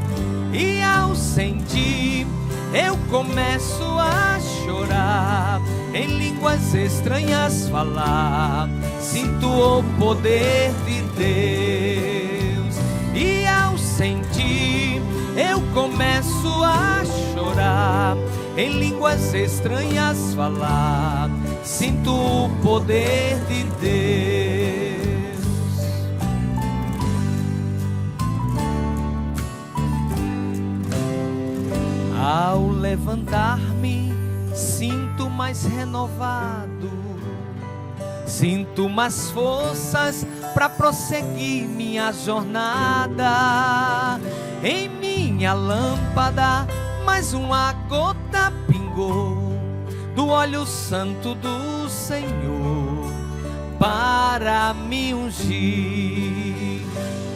E ao sentir, eu começo a chorar, em línguas estranhas falar. Sinto o poder de Deus. E ao sentir, eu começo a chorar, em línguas estranhas falar. Sinto o poder de Deus. Ao levantar-me, sinto mais renovado, sinto mais forças para prosseguir minha jornada. Em minha lâmpada mais uma gota pingou do óleo santo do Senhor para me ungir.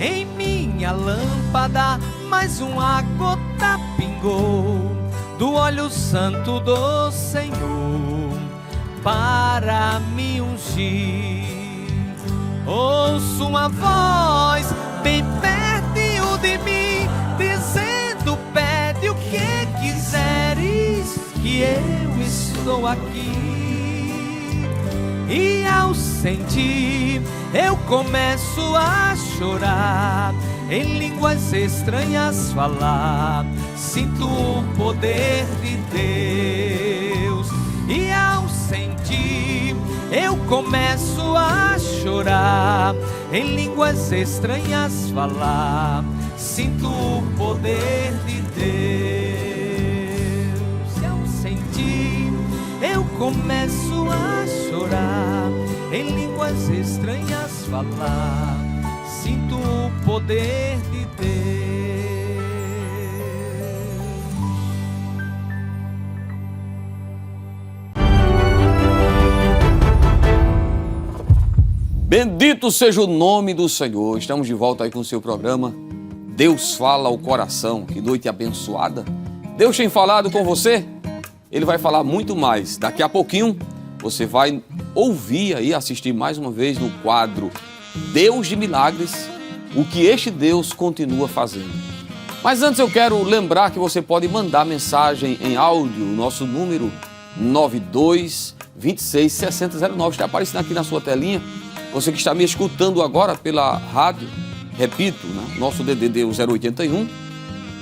Em minha lâmpada mais uma gota pingou do óleo santo do Senhor para me ungir. Ouço uma voz bem pertinho de mim, dizendo: pede o que quiseres, que eu estou aqui. E ao sentir, eu começo a chorar, em línguas estranhas falar. Sinto o poder de Deus. E ao sentir, eu começo a chorar, em línguas estranhas falar. Sinto o poder de Deus. E ao sentir, eu começo a chorar, em línguas estranhas falar. Sinto o poder de Deus. Bendito seja o nome do Senhor. Estamos de volta aí com o seu programa Deus Fala ao Coração. Que noite abençoada. Deus tem falado com você? Ele vai falar muito mais. Daqui a pouquinho você vai ouvir e assistir mais uma vez no quadro Deus de Milagres, o que este Deus continua fazendo. Mas antes eu quero lembrar que você pode mandar mensagem em áudio. O nosso número 92 26 6009 está aparecendo aqui na sua telinha. Você que está me escutando agora pela rádio, repito, né? Nosso DDD 081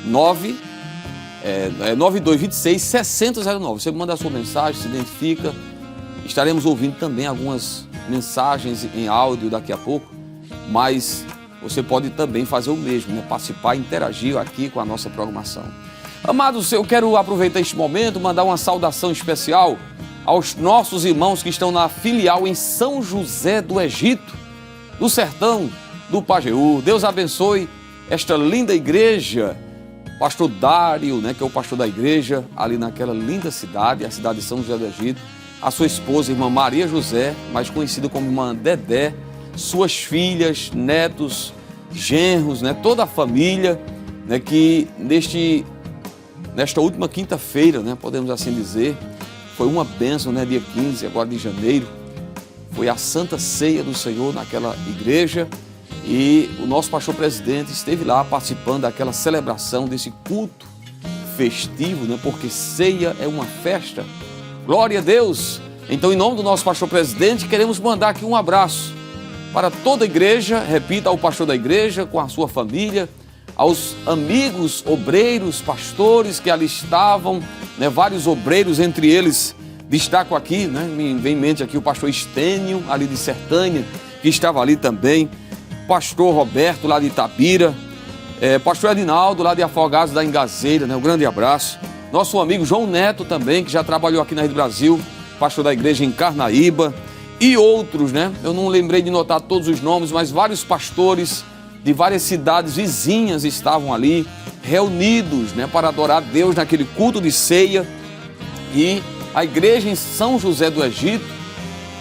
9226 6009. Você manda a sua mensagem, se identifica. Estaremos ouvindo também algumas mensagens em áudio daqui a pouco, mas você pode também fazer o mesmo, né? Participar, interagir aqui com a nossa programação. Amados, eu quero aproveitar este momento, mandar uma saudação especial aos nossos irmãos que estão na filial em São José do Egito, do sertão do Pajeú. Deus abençoe esta linda igreja. Pastor Dário, né, que é o pastor da igreja, ali naquela linda cidade, a cidade de São José do Egito. A sua esposa, irmã Maria José, mais conhecida como irmã Dedé, suas filhas, netos, genros, né, toda a família, né, que nesta última quinta-feira, né, podemos assim dizer, foi uma bênção, né, dia 15 agora de janeiro, foi a Santa Ceia do Senhor naquela igreja e o nosso pastor presidente esteve lá participando daquela celebração, desse culto festivo, né, porque ceia é uma festa. Glória a Deus! Então, em nome do nosso pastor presidente, queremos mandar aqui um abraço para toda a igreja, repita, ao pastor da igreja, com a sua família, aos amigos, obreiros, pastores que ali estavam, né, vários obreiros, entre eles, destaco aqui, né, me vem em mente aqui o pastor Estênio, ali de Sertânia, que estava ali também, pastor Roberto, lá de Itabira, Pastor Edinaldo, lá de Afogados da Engazeira, né? Um grande abraço. Nosso amigo João Neto também, que já trabalhou aqui na Rede Brasil, pastor da igreja em Carnaíba, e outros, né? Eu não lembrei de notar todos os nomes, mas vários pastores de várias cidades vizinhas estavam ali, reunidos, né? Para adorar a Deus naquele culto de ceia. E a igreja em São José do Egito,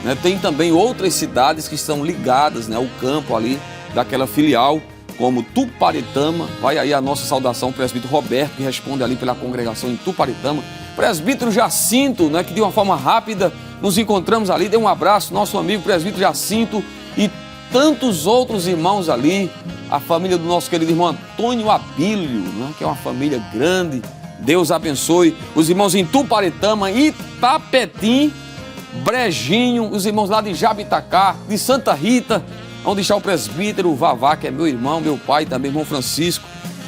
né? Tem também outras cidades que estão ligadas, né? Ao campo ali daquela filial, como Tuparetama. Vai aí a nossa saudação ao presbítero Roberto, que responde ali pela congregação em Tuparetama. Presbítero Jacinto, né, que de uma forma rápida nos encontramos ali, dê um abraço, nosso amigo presbítero Jacinto e tantos outros irmãos ali, a família do nosso querido irmão Antônio Abílio, né, que é uma família grande. Deus abençoe os irmãos em Tuparetama, Itapetim, Brejinho, os irmãos lá de Jabitacá, de Santa Rita, onde está o presbítero Vavá, que é meu irmão, meu pai também, irmão Francisco,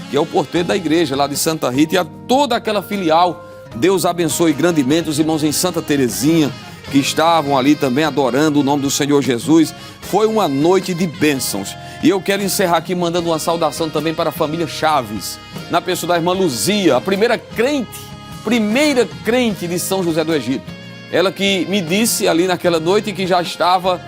que é o porteiro da igreja lá de Santa Rita, e a toda aquela filial. Deus abençoe grandemente os irmãos em Santa Terezinha, que estavam ali também adorando o nome do Senhor Jesus. Foi uma noite de bênçãos. E eu quero encerrar aqui mandando uma saudação também para a família Chaves, na pessoa da irmã Luzia, a primeira crente de São José do Egito. Ela que me disse ali naquela noite que já estava,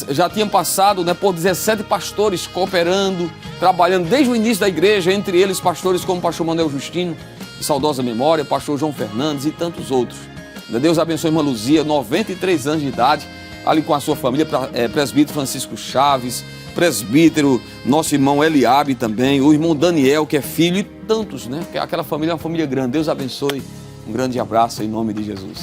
já tinham passado, né, por 17 pastores cooperando, trabalhando desde o início da igreja, entre eles pastores como o pastor Manuel Justino, de saudosa memória, pastor João Fernandes e tantos outros. Deus abençoe a irmã Luzia, 93 anos de idade, ali com a sua família, presbítero Francisco Chaves, presbítero, nosso irmão Eliabe também, o irmão Daniel, que é filho, e tantos, né? Aquela família é uma família grande. Deus abençoe, um grande abraço em nome de Jesus.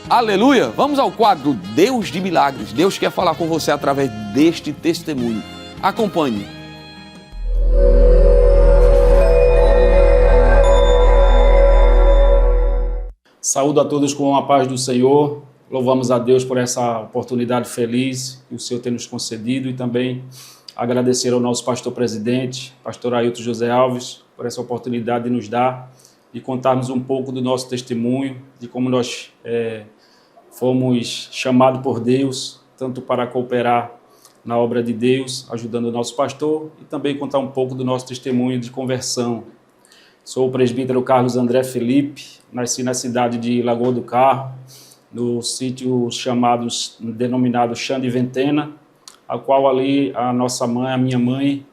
Aleluia! Vamos ao quadro Deus de Milagres. Deus quer falar com você através deste testemunho. Acompanhe. Saúdo a todos com a paz do Senhor. Louvamos a Deus por essa oportunidade feliz que o Senhor tem nos concedido, e também agradecer ao nosso pastor presidente, pastor Ailton José Alves, por essa oportunidade de nos dar e contarmos um pouco do nosso testemunho, de como nós fomos chamados por Deus, tanto para cooperar na obra de Deus, ajudando o nosso pastor, e também contar um pouco do nosso testemunho de conversão. Sou o presbítero Carlos André Felipe, nasci na cidade de Lagoa do Carro, no sítio denominado Chã de Ventena, a qual ali a nossa mãe, a minha mãe,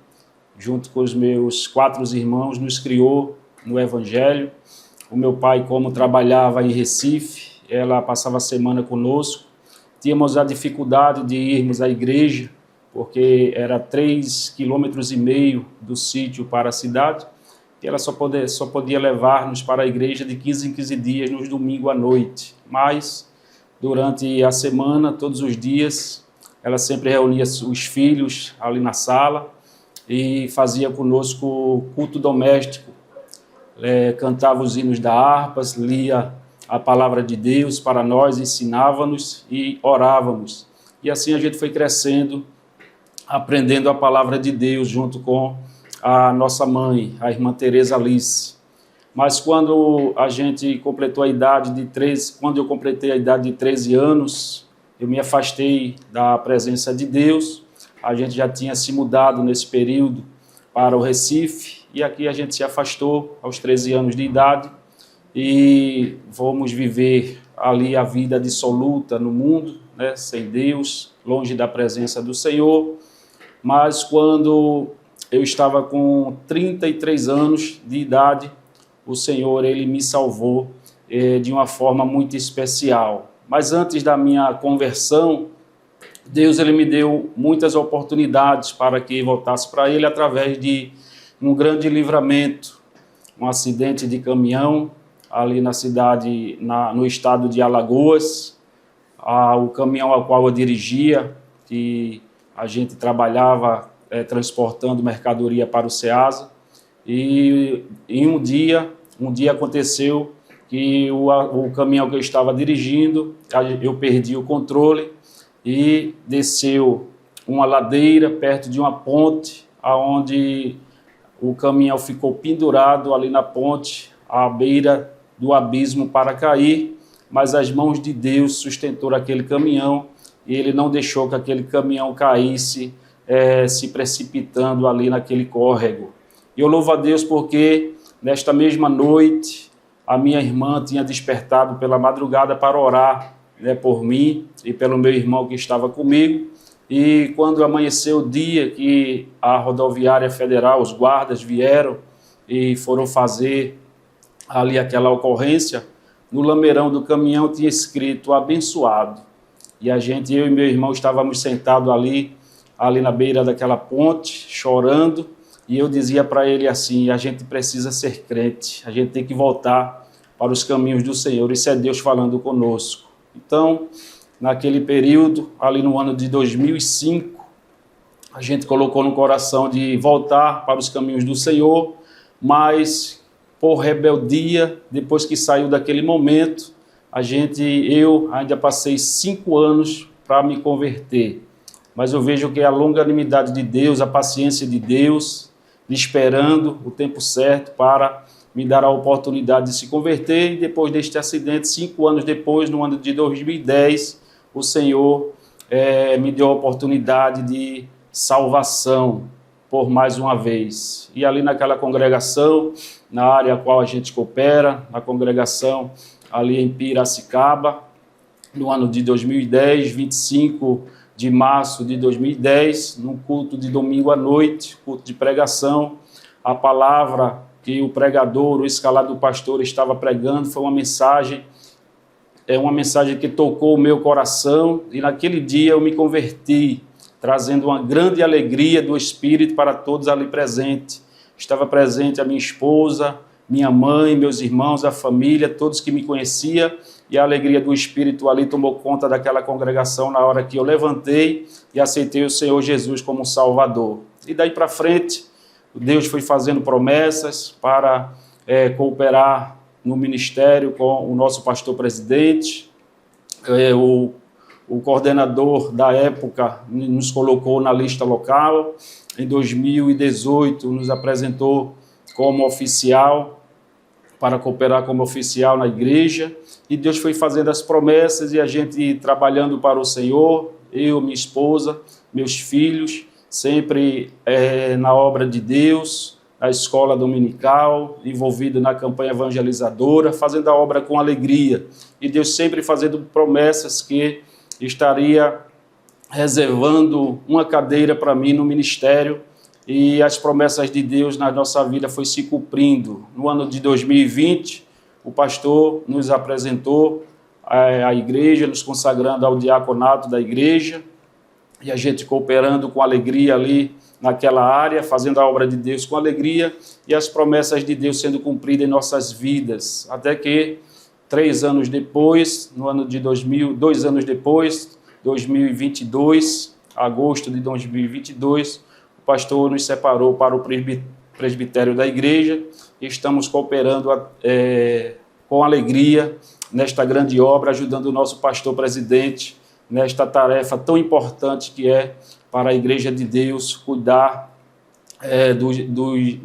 junto com os meus 4 irmãos, nos criou no Evangelho. O meu pai, como trabalhava em Recife, ela passava a semana conosco. Tínhamos a dificuldade de irmos à igreja, porque era 3,5 km do sítio para a cidade, e ela só podia levar-nos para a igreja de 15 em 15 dias, nos domingos à noite. Mas, durante a semana, todos os dias, ela sempre reunia os filhos ali na sala e fazia conosco culto doméstico. Cantava os hinos da harpa, lia a palavra de Deus para nós, ensinava-nos e orávamos. E assim a gente foi crescendo, aprendendo a palavra de Deus junto com a nossa mãe, a irmã Tereza Alice. Mas quando a gente completou a idade de 13, quando eu completei a idade de 13 anos, eu me afastei da presença de Deus. A gente já tinha se mudado nesse período para o Recife, e aqui a gente se afastou aos 13 anos de idade e fomos viver ali a vida dissoluta no mundo, né, sem Deus, longe da presença do Senhor. Mas quando eu estava com 33 anos de idade, o Senhor, Ele me salvou de uma forma muito especial. Mas antes da minha conversão, Deus, Ele me deu muitas oportunidades para que voltasse para Ele através de um grande livramento, um acidente de caminhão ali na cidade, no estado de Alagoas. O caminhão ao qual eu dirigia, que a gente trabalhava transportando mercadoria para o Ceasa, e em um dia aconteceu que o caminhão que eu estava dirigindo, eu perdi o controle e desceu uma ladeira perto de uma ponte, aonde o caminhão ficou pendurado ali na ponte, à beira do abismo para cair, mas as mãos de Deus sustentou aquele caminhão e Ele não deixou que aquele caminhão caísse se precipitando ali naquele córrego. E eu louvo a Deus porque nesta mesma noite a minha irmã tinha despertado pela madrugada para orar, né, por mim e pelo meu irmão que estava comigo. E quando amanheceu o dia que a rodoviária federal, os guardas vieram e foram fazer ali aquela ocorrência, no lameirão do caminhão tinha escrito abençoado. E eu e meu irmão estávamos sentados ali na beira daquela ponte, chorando, e eu dizia para ele assim: a gente precisa ser crente, a gente tem que voltar para os caminhos do Senhor, isso é Deus falando conosco. Então, naquele período, ali no ano de 2005, a gente colocou no coração de voltar para os caminhos do Senhor, mas por rebeldia, depois que saiu daquele momento, eu ainda passei 5 anos para me converter. Mas eu vejo que é a longanimidade de Deus, a paciência de Deus, me esperando o tempo certo para me dar a oportunidade de se converter. E depois deste acidente, 5 anos depois, no ano de 2010, o Senhor me deu a oportunidade de salvação por mais uma vez. E ali naquela congregação, na área a qual a gente coopera, na congregação ali em Piracicaba, no ano de 2010, 25 de março de 2010, num culto de domingo à noite, culto de pregação, a palavra que o pregador, o escalado pastor estava pregando foi uma mensagem que tocou o meu coração, e naquele dia eu me converti, trazendo uma grande alegria do Espírito para todos ali presentes. Estava presente a minha esposa, minha mãe, meus irmãos, a família, todos que me conheciam, e a alegria do Espírito ali tomou conta daquela congregação na hora que eu levantei e aceitei o Senhor Jesus como Salvador. E daí para frente, Deus foi fazendo promessas para cooperar no ministério com o nosso pastor presidente. O coordenador da época nos colocou na lista local. Em 2018, nos apresentou como oficial, para cooperar como oficial na igreja, e Deus foi fazendo as promessas e a gente trabalhando para o Senhor, eu, minha esposa, meus filhos, sempre na obra de Deus, na escola dominical, envolvido na campanha evangelizadora, fazendo a obra com alegria, e Deus sempre fazendo promessas que estaria reservando uma cadeira para mim no ministério, e as promessas de Deus na nossa vida foi se cumprindo. No ano de 2020, o pastor nos apresentou à igreja, nos consagrando ao diaconato da igreja, e a gente cooperando com alegria ali naquela área, fazendo a obra de Deus com alegria, e as promessas de Deus sendo cumpridas em nossas vidas, até que 3 anos depois, no ano de 2 anos depois, 2022, agosto de 2022, o pastor nos separou para o presbitério da igreja e estamos cooperando com alegria nesta grande obra, ajudando o nosso pastor presidente nesta tarefa tão importante que é para a igreja de Deus cuidar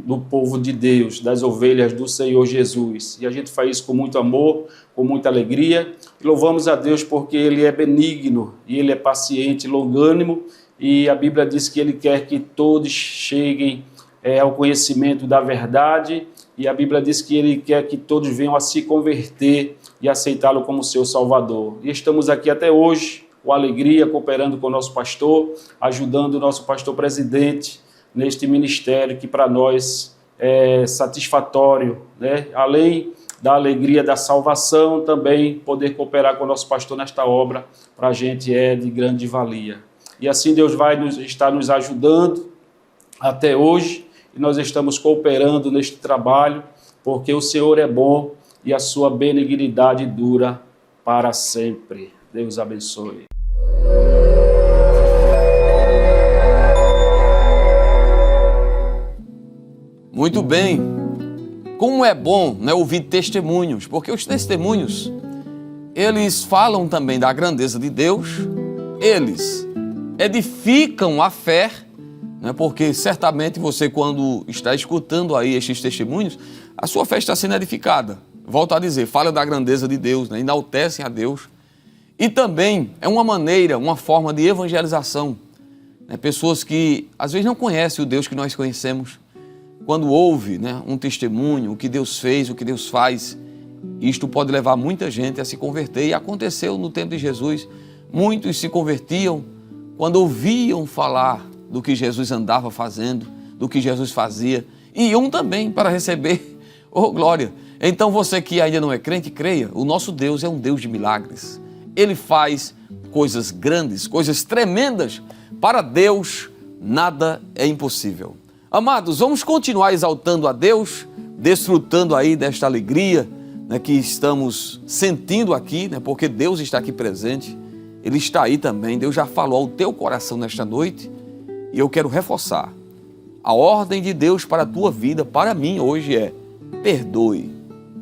do povo de Deus, das ovelhas do Senhor Jesus. E a gente faz isso com muito amor, com muita alegria. E louvamos a Deus porque Ele é benigno e Ele é paciente, longânimo, e a Bíblia diz que Ele quer que todos cheguem ao conhecimento da verdade, e a Bíblia diz que Ele quer que todos venham a se converter e aceitá-lo como seu Salvador. E estamos aqui até hoje, com alegria, cooperando com o nosso pastor, ajudando o nosso pastor presidente neste ministério que para nós é satisfatório, né? Além da alegria da salvação, também poder cooperar com o nosso pastor nesta obra, para a gente é de grande valia. E assim Deus vai estar nos ajudando até hoje, e nós estamos cooperando neste trabalho, porque o Senhor é bom e a sua benignidade dura para sempre. Deus abençoe. Muito bem. Como é bom, né, ouvir testemunhos, porque os testemunhos, eles falam também da grandeza de Deus, eles edificam a fé, né, porque certamente você, quando está escutando aí estes testemunhos, a sua fé está sendo edificada. Volto a dizer, fala da grandeza de Deus, né, enaltecem a Deus. E também é uma maneira, uma forma de evangelização. Pessoas que às vezes não conhecem o Deus que nós conhecemos. Quando ouve, um testemunho, o que Deus fez, o que Deus faz, isto pode levar muita gente a se converter. E aconteceu no tempo de Jesus. Muitos se convertiam quando ouviam falar do que Jesus andava fazendo, do que Jesus fazia. E iam também para receber, glória. Então você que ainda não é crente, creia. O nosso Deus é um Deus de milagres. Ele faz coisas grandes, coisas tremendas. Para Deus, nada é impossível. Amados, vamos continuar exaltando a Deus, desfrutando aí desta alegria que estamos sentindo aqui, porque Deus está aqui presente, Ele está aí também. Deus já falou ao teu coração nesta noite e eu quero reforçar. A ordem de Deus para a tua vida, para mim hoje é: perdoe,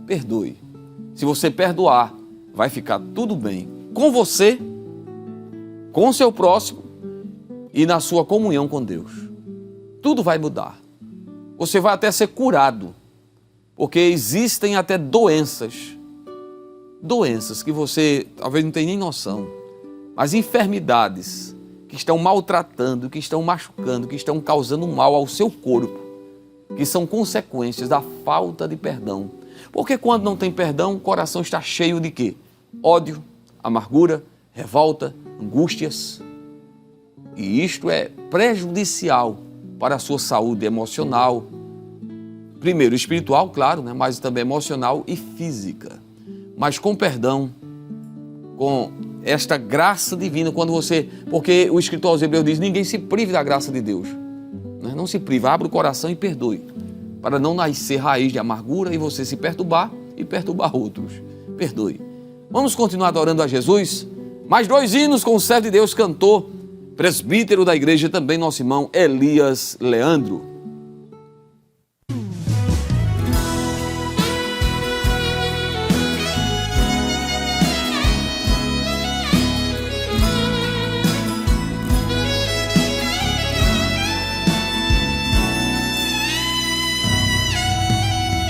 perdoe. Se você perdoar, vai ficar tudo bem com você, com o seu próximo e na sua comunhão com Deus. Tudo vai mudar. Você vai até ser curado, porque existem até doenças que você talvez não tenha nem noção, mas enfermidades que estão maltratando, que estão machucando, que estão causando mal ao seu corpo, que são consequências da falta de perdão. Porque quando não tem perdão, o coração está cheio de quê? Ódio, amargura, revolta, angústias. E isto é prejudicial para a sua saúde emocional, primeiro espiritual, claro, mas também emocional e física. Mas com perdão, com esta graça divina, porque o escritor aos Hebreus diz: ninguém se prive da graça de Deus. Não se prive, abra o coração e perdoe, para não nascer raiz de amargura e você se perturbar e perturbar outros. Perdoe. Vamos continuar adorando a Jesus? Mais 2 hinos com o servo de Deus, cantor, presbítero da igreja, também nosso irmão Elias Leandro.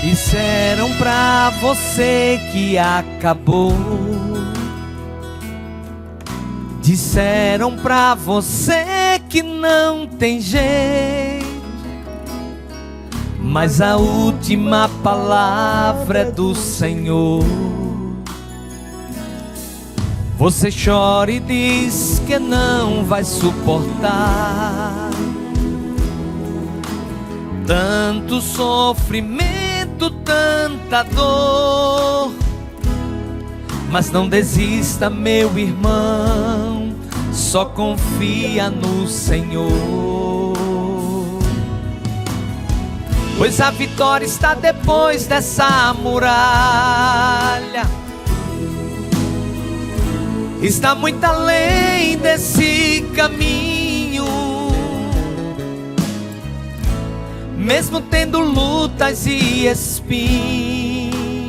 Disseram pra você que acabou. Disseram pra você que não tem jeito, mas a última palavra é do Senhor. Você chora e diz que não vai suportar tanto sofrimento, tanta dor. Mas não desista, meu irmão, só confia no Senhor. Pois a vitória está depois dessa muralha, está muito além desse caminho. Mesmo tendo lutas e espinhos,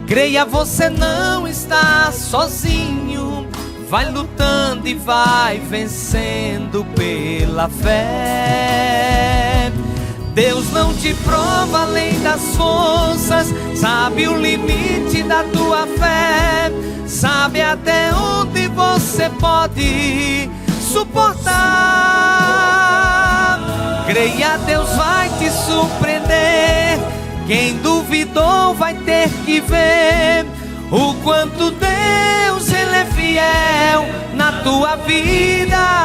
creia, você não está sozinho. Vai lutando e vai vencendo pela fé. Deus não te prova além das forças, sabe o limite da tua fé, sabe até onde você pode suportar. Creia, Deus vai te surpreender. Quem duvidou vai ter que ver o quanto Deus Ele é fiel na tua vida.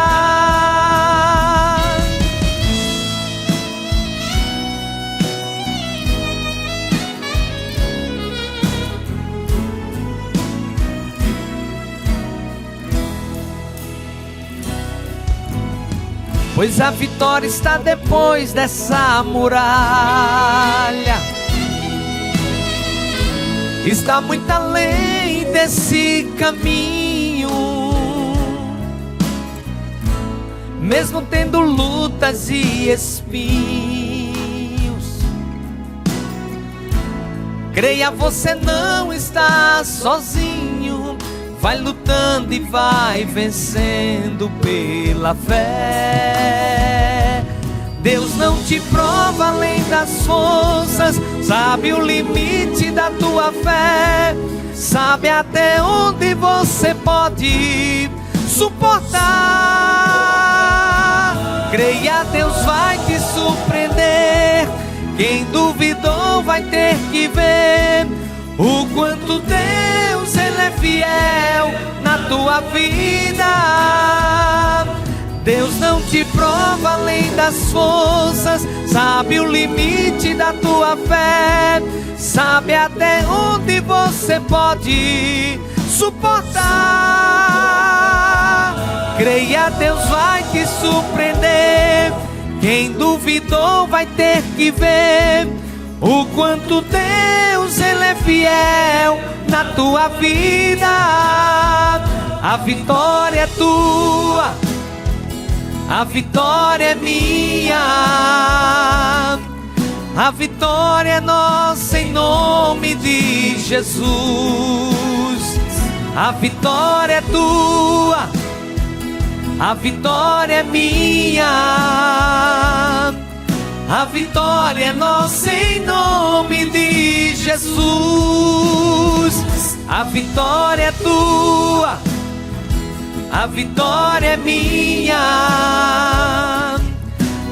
Pois a vitória está depois dessa muralha, está muito além desse caminho. Mesmo tendo lutas e espinhos, creia, você não está sozinho. Vai lutando e vai vencendo pela fé. Deus não te prova além das forças, sabe o limite da tua fé, sabe até onde você pode suportar. Creia, Deus vai te surpreender. Quem duvidou vai ter que ver o quanto Deus Ele é fiel na tua vida. Deus não te prova além das forças, sabe o limite da tua fé, sabe até onde você pode suportar. Creia, Deus vai te surpreender. Quem duvidou vai ter que ver o quanto Deus Ele é fiel na tua vida. A vitória é tua, a vitória é minha, a vitória é nossa em nome de Jesus. A vitória é tua, a vitória é minha, a vitória é nossa em nome de Jesus. A vitória é tua, a vitória é minha,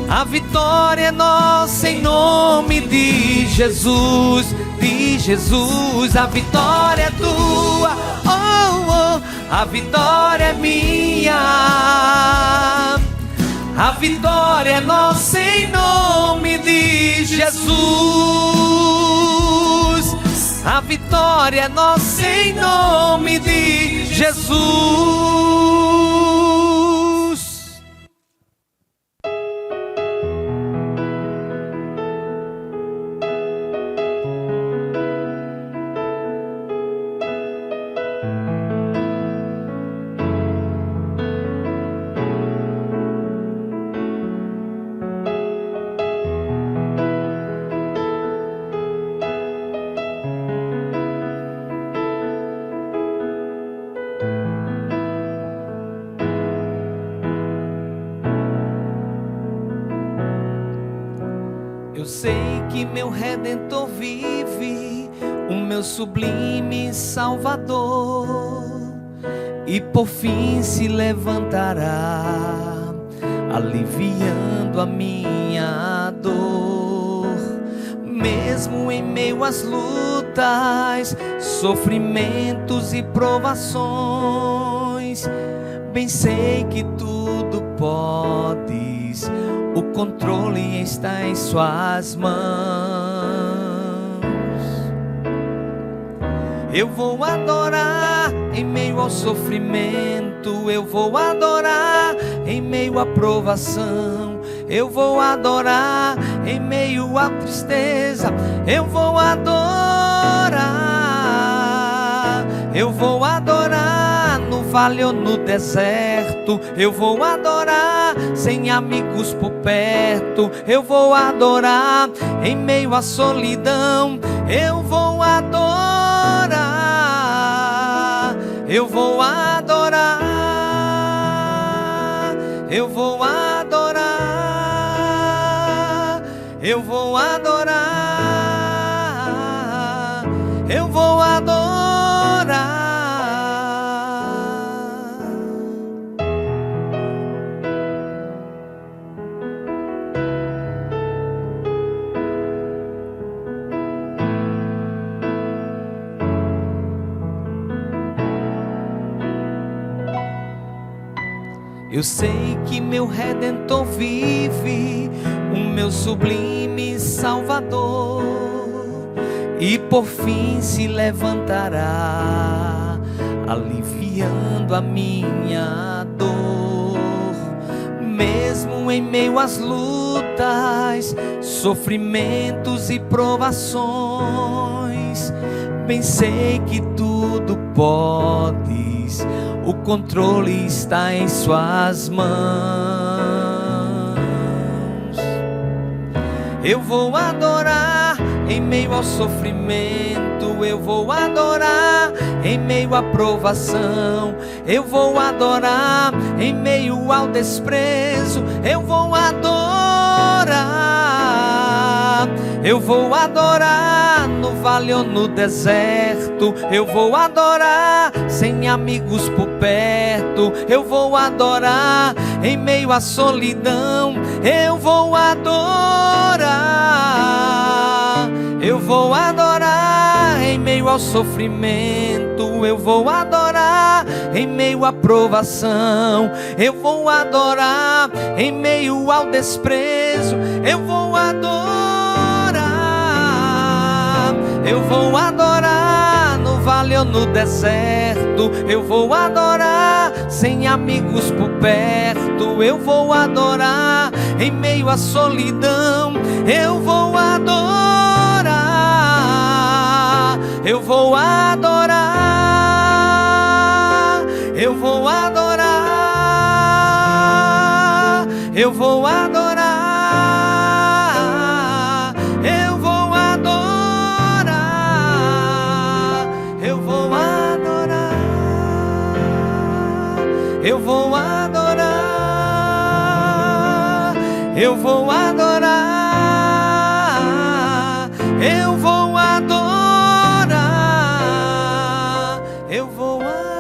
a vitória é nossa em nome de Jesus. De Jesus, a vitória é tua, oh, oh, a vitória é minha, a vitória é nossa em nome de Jesus. A vitória é nossa em nome de Jesus. Eu sei que meu Redentor vive, o meu sublime Salvador, e por fim se levantará, aliviando a minha dor. Mesmo em meio às lutas, sofrimentos e provações, bem sei que tudo podes, o controle está em suas mãos. Eu vou adorar em meio ao sofrimento, eu vou adorar em meio à provação, eu vou adorar em meio à tristeza, eu vou adorar, eu vou adorar no vale ou no deserto, eu vou adorar sem amigos por perto, eu vou adorar em meio à solidão, eu vou adorar, eu vou adorar, eu vou adorar, eu vou adorar, eu vou adorar. Eu sei que meu Redentor vive, o meu sublime Salvador, e por fim se levantará, aliviando a minha dor. Mesmo em meio às lutas, sofrimentos e provações, bem sei que tudo podes, o controle está em suas mãos. Eu vou adorar em meio ao sofrimento, eu vou adorar em meio à provação, eu vou adorar em meio ao desprezo, eu vou adorar, Eu vou adorar no vale ou no deserto. Eu vou adorar sem amigos por perto. Eu vou adorar em meio à solidão. Eu vou adorar. Eu vou adorar em meio ao sofrimento. Eu vou adorar em meio à provação. Eu vou adorar em meio ao desprezo. Eu vou adorar. Eu vou adorar no vale ou no deserto. Eu vou adorar sem amigos por perto. Eu vou adorar em meio à solidão. Eu vou adorar. Eu vou adorar. Eu vou adorar. Eu vou adorar. Eu vou adorar. Eu vou adorar. Eu vou adorar. Eu vou adorar. Eu vou adorar. Eu vou adorar. Eu vou adorar.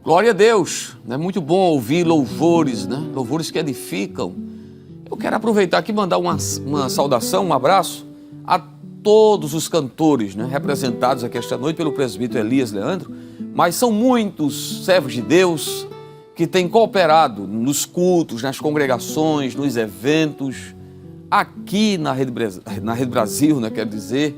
Glória a Deus, é muito bom ouvir louvores, né? Louvores que edificam. Eu quero aproveitar aqui e mandar uma saudação, um abraço a todos os cantores, né? Representados aqui esta noite pelo presbítero Elias Leandro, mas são muitos servos de Deus que têm cooperado nos cultos, nas congregações, nos eventos, aqui na Rede Brasil, né? Quero dizer,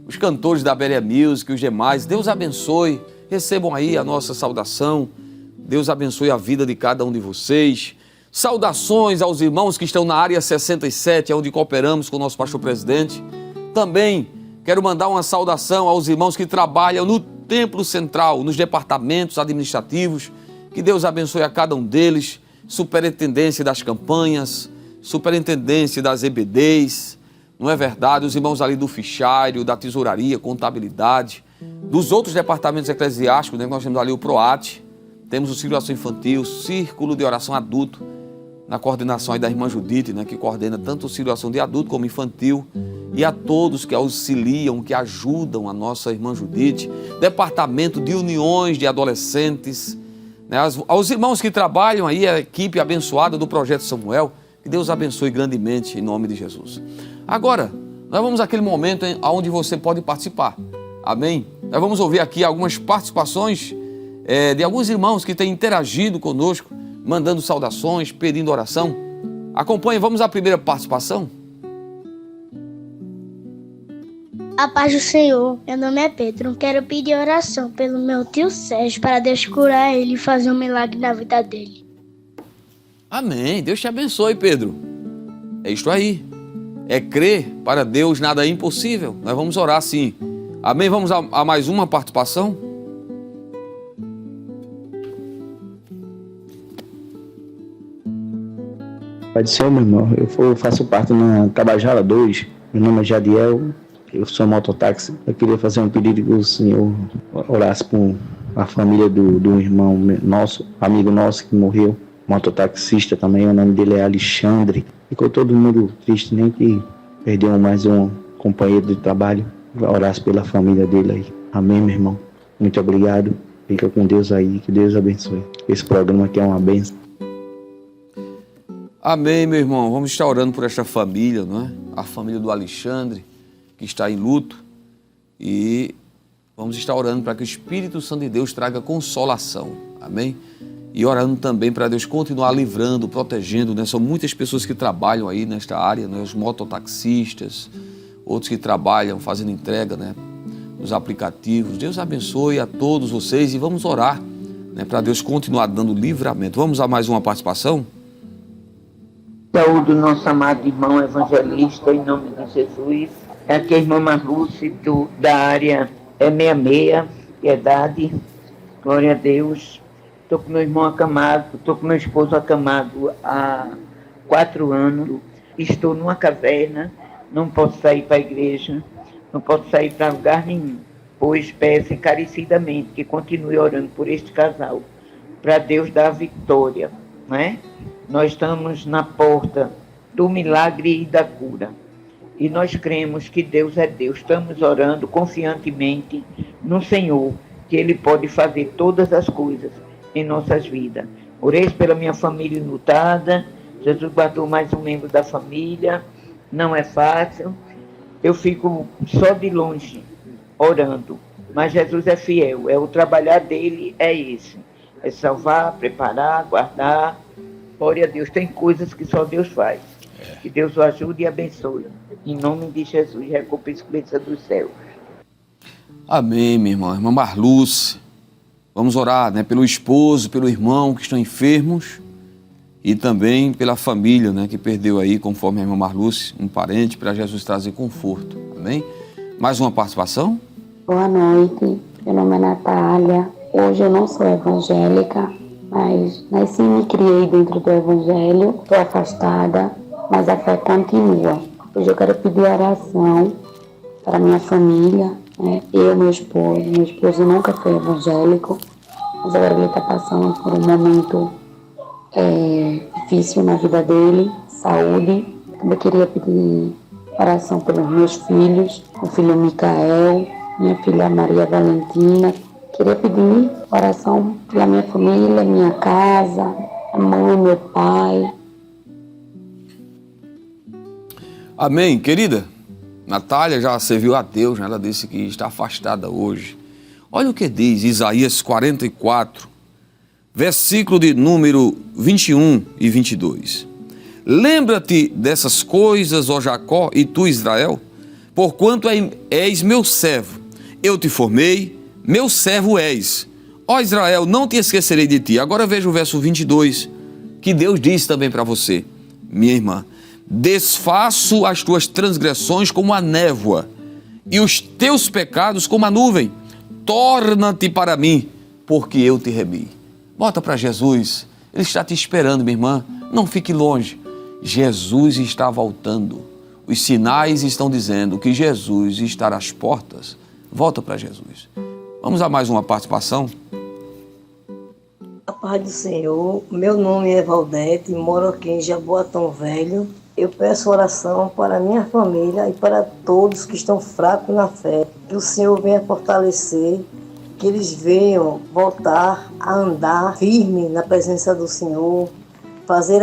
os cantores da Berea Music e os demais. Deus abençoe. Recebam aí a nossa saudação. Deus abençoe a vida de cada um de vocês. Saudações aos irmãos que estão na área 67, onde cooperamos com o nosso pastor presidente. Também quero mandar uma saudação aos irmãos que trabalham no Templo Central, nos departamentos administrativos. Que Deus abençoe a cada um deles. Superintendência das campanhas, superintendência das EBDs. Não é verdade? Os irmãos ali do fichário, da tesouraria, contabilidade, dos outros departamentos eclesiásticos, né? Nós temos ali o PROAT, temos o Círculo de Oração Infantil, Círculo de Oração Adulto, na coordenação aí da irmã Judite, né? Que coordena tanto o Círculo de Oração de Adulto como Infantil, e a todos que auxiliam, que ajudam a nossa irmã Judite, Departamento de Uniões de Adolescentes, né? Aos irmãos que trabalham aí, a equipe abençoada do Projeto Samuel, que Deus abençoe grandemente em nome de Jesus. Agora, nós vamos àquele momento onde você pode participar. Amém? Nós vamos ouvir aqui algumas participações de alguns irmãos que têm interagido conosco, mandando saudações, pedindo oração. Acompanhe, vamos à primeira participação. A paz do Senhor, meu nome é Pedro. Quero pedir oração pelo meu tio Sérgio para Deus curar ele e fazer um milagre na vida dele. Amém. Deus te abençoe, Pedro. É isto aí. É crer para Deus, nada é impossível. Nós vamos orar sim. Amém? Vamos a mais uma participação? Pai do Senhor, meu irmão, eu faço parte na Tabajara 2, meu nome é Jadiel, eu sou mototáxi. Eu queria fazer um pedido que o senhor orasse por a família do irmão nosso, amigo nosso que morreu, mototaxista também, o nome dele é Alexandre. Ficou todo mundo triste, nem que perdeu mais um companheiro de trabalho. Orasse pela família dele aí. Amém, meu irmão? Muito obrigado. Fica com Deus aí, que Deus abençoe. Esse programa aqui é uma bênção. Amém, meu irmão. Vamos estar orando por esta família, não é? A família do Alexandre, que está em luto. E vamos estar orando para que o Espírito Santo de Deus traga consolação. Amém? E orando também para Deus continuar livrando, protegendo, né? São muitas pessoas que trabalham aí nesta área, né? Os mototaxistas, outros que trabalham fazendo entrega, né? Nos aplicativos. Deus abençoe a todos vocês e vamos orar, né? Para Deus continuar dando livramento. Vamos a mais uma participação? Saúde, nosso amado irmão evangelista, em nome de Jesus. Aqui é a irmã Marluce, da área 66, Piedade. Glória a Deus. estou com meu irmão acamado, estou com meu esposo acamado há 4 anos, estou numa caverna, não posso sair para a igreja, não posso sair para lugar nenhum, pois peço encarecidamente que continue orando por este casal, para Deus dar a vitória, né? Nós estamos na porta do milagre e da cura. E nós cremos que Deus é Deus. Estamos orando confiantemente no Senhor, que Ele pode fazer todas as coisas em nossas vidas. Orei pela minha família enlutada. Jesus guardou mais um membro da família. Não é fácil. Eu fico só de longe orando. Mas Jesus é fiel. O trabalhar dele é esse. É salvar, preparar, guardar. Glória a Deus. Tem coisas que só Deus faz. Que Deus o ajude e abençoe. Em nome de Jesus, recompensa do céu. Amém, minha irmã. Irmã Marluce, vamos orar, né, pelo esposo, pelo irmão que estão enfermos e também pela família, né, que perdeu aí, conforme a irmã Marluce, um parente, para Jesus trazer conforto. Amém? Mais uma participação? Boa noite, meu nome é Natália. Hoje eu não sou evangélica, mas nasci e me criei dentro do evangelho. Estou afastada, mas a fé continua. Hoje eu quero pedir oração para minha família, né? Eu, meu esposo nunca foi evangélico, mas agora ele está passando por um momento difícil na vida dele, saúde. Também queria pedir oração pelos meus filhos, o filho Micael, minha filha Maria Valentina. Queria pedir oração pela minha família, minha casa, a mãe, meu pai. Amém, querida. Natália já serviu a Deus, né? Ela disse que está afastada hoje. Olha o que diz Isaías 44, versículo de número 21 e 22. Lembra-te dessas coisas, ó Jacó, e tu, Israel, porquanto és meu servo. Eu te formei, meu servo és. Ó Israel, não te esquecerei de ti. Agora veja o verso 22, que Deus diz também para você, minha irmã. Desfaço as tuas transgressões como a névoa e os teus pecados como a nuvem. Torna-te para mim, porque eu te remi. Bota para Jesus, Ele está te esperando, minha irmã. Não fique longe. Jesus está voltando. Os sinais estão dizendo que Jesus está às portas. Volta para Jesus. Vamos a mais uma participação? A paz do Senhor, meu nome é Valdete, moro aqui em Jaboatão Velho. Eu peço oração para a minha família e para todos que estão fracos na fé. Que o Senhor venha fortalecer, que eles venham voltar a andar firme na presença do Senhor, fazer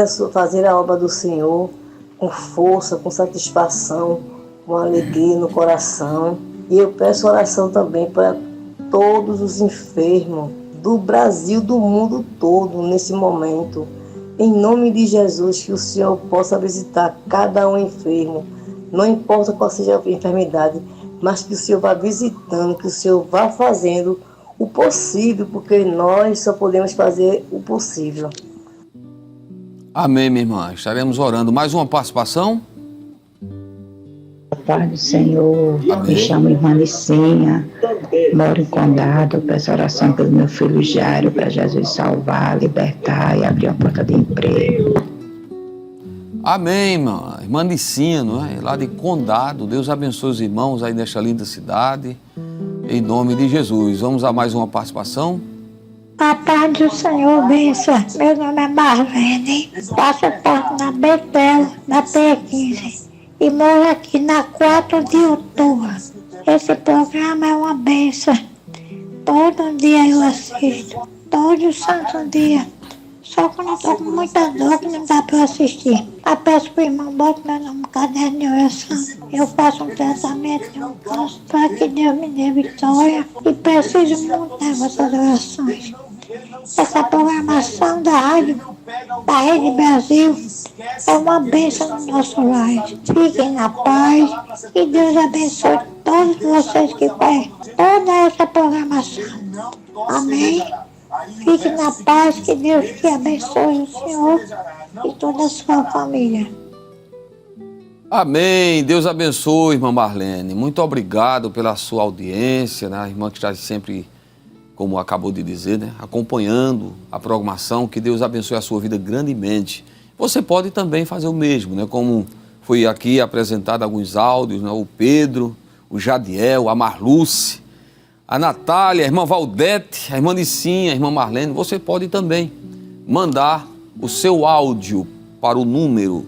a obra do Senhor com força, com satisfação, com alegria no coração. E eu peço oração também para todos os enfermos do Brasil, do mundo todo, nesse momento. Em nome de Jesus, que o Senhor possa visitar cada um enfermo, não importa qual seja a enfermidade, mas que o Senhor vá visitando, que o Senhor vá fazendo o possível, porque nós só podemos fazer o possível. Amém, minha irmã. Estaremos orando. Mais uma participação? A paz do Senhor. Amém. Me chamo irmã Licinha, moro em Condado, peço oração pelo meu filho Jairo, para Jesus salvar, libertar e abrir a porta de emprego. Amém, irmã. Irmã Licinha, não é? Lá de Condado. Deus abençoe os irmãos aí nesta linda cidade. Em nome de Jesus. Vamos a mais uma participação? A paz do Senhor, benção. Meu nome é Marlene, passo porta na Betel, na P15. E moro aqui na 4 de outubro. Esse programa é uma bênção. Todo dia eu assisto. Todo santo dia. Só quando eu tô com muita dor que não dá para assistir. Eu peço pro irmão, bota meu nome no caderno de oração. Eu faço um tratamento de um câncer para que Deus me dê vitória. E preciso muito das vossas orações. Essa programação da rádio, da Rede Brasil, é uma bênção no nosso lar. Fiquem na paz e Deus abençoe todos vocês que fazem toda essa programação. Amém? Fique na paz, que Deus te abençoe, o Senhor e toda a sua família. Amém. Deus abençoe, irmã Marlene. Muito obrigado pela sua audiência, né? A irmã que está sempre como acabou de dizer, né? Acompanhando a programação, que Deus abençoe a sua vida grandemente. Você pode também fazer o mesmo, né? Como foi aqui apresentado alguns áudios, né? O Pedro, o Jadiel, a Marluce, a Natália, a irmã Valdete, a irmã Nicinha, a irmã Marlene. Você pode também mandar o seu áudio para o número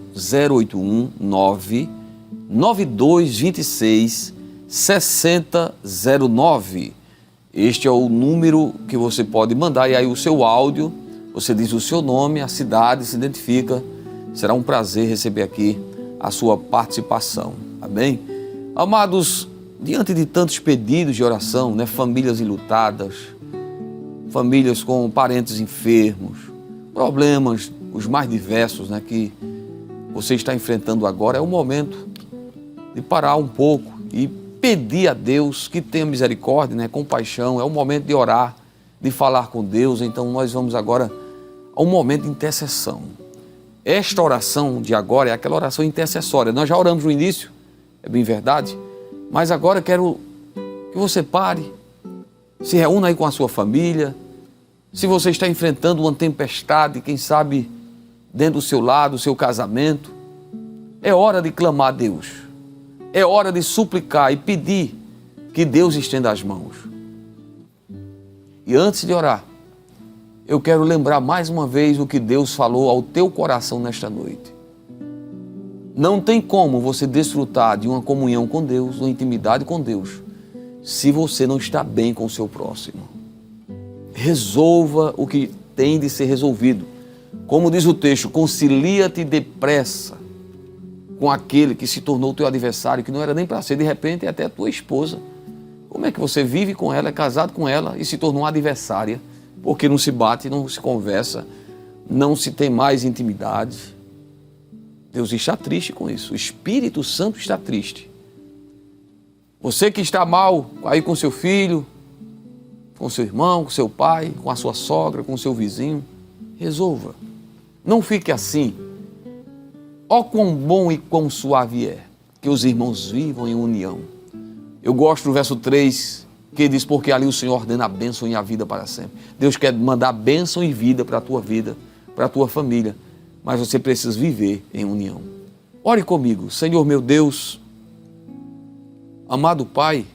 081-99226-6009. Este é o número que você pode mandar, e aí o seu áudio, você diz o seu nome, a cidade, se identifica. Será um prazer receber aqui a sua participação, amém? Amados, diante de tantos pedidos de oração, né? Famílias enlutadas, famílias com parentes enfermos, problemas os mais diversos, né? Que você está enfrentando agora, é o momento de parar um pouco e pedir a Deus que tenha misericórdia, né? Compaixão. É o momento de orar, de falar com Deus. Então nós vamos agora a um momento de intercessão. Esta oração de agora é aquela oração intercessória. Nós já oramos no início, é bem verdade, mas agora quero que você pare, se reúna aí com a sua família. Se você está enfrentando uma tempestade, quem sabe dentro do seu lar, do seu casamento, é hora de clamar a Deus. É hora de suplicar e pedir que Deus estenda as mãos. E antes de orar, eu quero lembrar mais uma vez o que Deus falou ao teu coração nesta noite. Não tem como você desfrutar de uma comunhão com Deus, uma intimidade com Deus, se você não está bem com o seu próximo. Resolva o que tem de ser resolvido. Como diz o texto, concilia-te depressa com aquele que se tornou teu adversário, que não era nem para ser, de repente é até a tua esposa. Como é que você vive com ela, é casado com ela e se tornou uma adversária? Porque não se bate, não se conversa, não se tem mais intimidade. Deus está triste com isso. O Espírito Santo está triste. Você que está mal aí com seu filho, com seu irmão, com seu pai, com a sua sogra, com seu vizinho, resolva. Não fique assim. Ó quão bom e quão suave é que os irmãos vivam em união. Eu gosto do verso 3, que diz, porque ali o Senhor ordena a bênção e a vida para sempre. Deus quer mandar bênção e vida para a tua vida, para a tua família, mas você precisa viver em união. Ore comigo. Senhor meu Deus, amado Pai,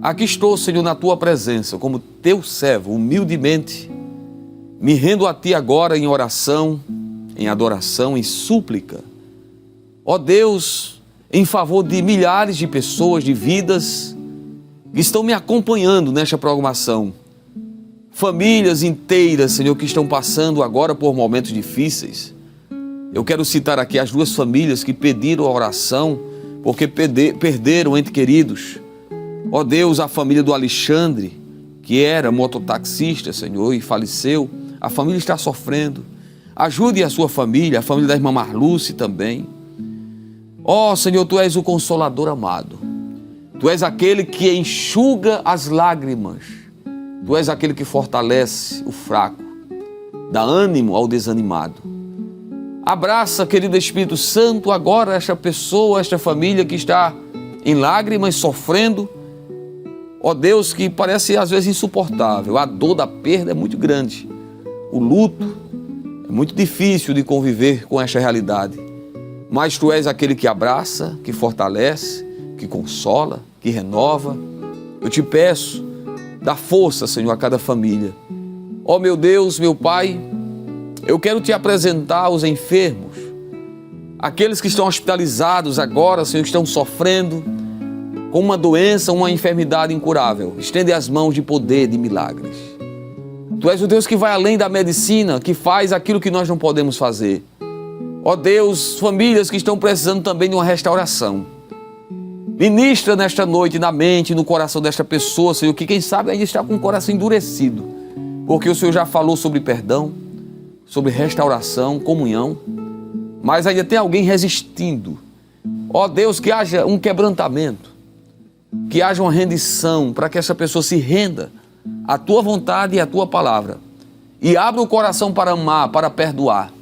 aqui estou, Senhor, na tua presença, como teu servo, humildemente, me rendo a ti agora em oração, em adoração, em súplica. Ó Deus, em favor de milhares de pessoas, de vidas que estão me acompanhando nesta programação. Famílias inteiras, Senhor, que estão passando agora por momentos difíceis. Eu quero citar aqui as duas famílias que pediram a oração porque perderam entes queridos. Ó Deus, a família do Alexandre, que era mototaxista, Senhor, e faleceu. A família está sofrendo. Ajude a sua família, a família da irmã Marluce também. Ó Senhor, Tu és o Consolador amado. Tu és aquele que enxuga as lágrimas. Tu és aquele que fortalece o fraco, dá ânimo ao desanimado. Abraça, querido Espírito Santo, agora esta pessoa, esta família que está em lágrimas, sofrendo. Ó Deus, que parece às vezes insuportável. A dor da perda é muito grande. O luto é muito difícil de conviver com esta realidade. Mas Tu és aquele que abraça, que fortalece, que consola, que renova. Eu te peço, dá força, Senhor, a cada família. Ó meu Deus, meu Pai, eu quero Te apresentar os enfermos, aqueles que estão hospitalizados agora, Senhor, que estão sofrendo com uma doença, uma enfermidade incurável. Estende as mãos de poder, de milagres. Tu és o Deus que vai além da medicina, que faz aquilo que nós não podemos fazer. Ó Deus, famílias que estão precisando também de uma restauração. Ministra nesta noite na mente, no coração desta pessoa, Senhor, que quem sabe ainda está com o coração endurecido, porque o Senhor já falou sobre perdão, sobre restauração, comunhão, mas ainda tem alguém resistindo. Ó Deus, que haja um quebrantamento, que haja uma rendição, para que essa pessoa se renda à Tua vontade e à Tua palavra, e abra o coração para amar, para perdoar,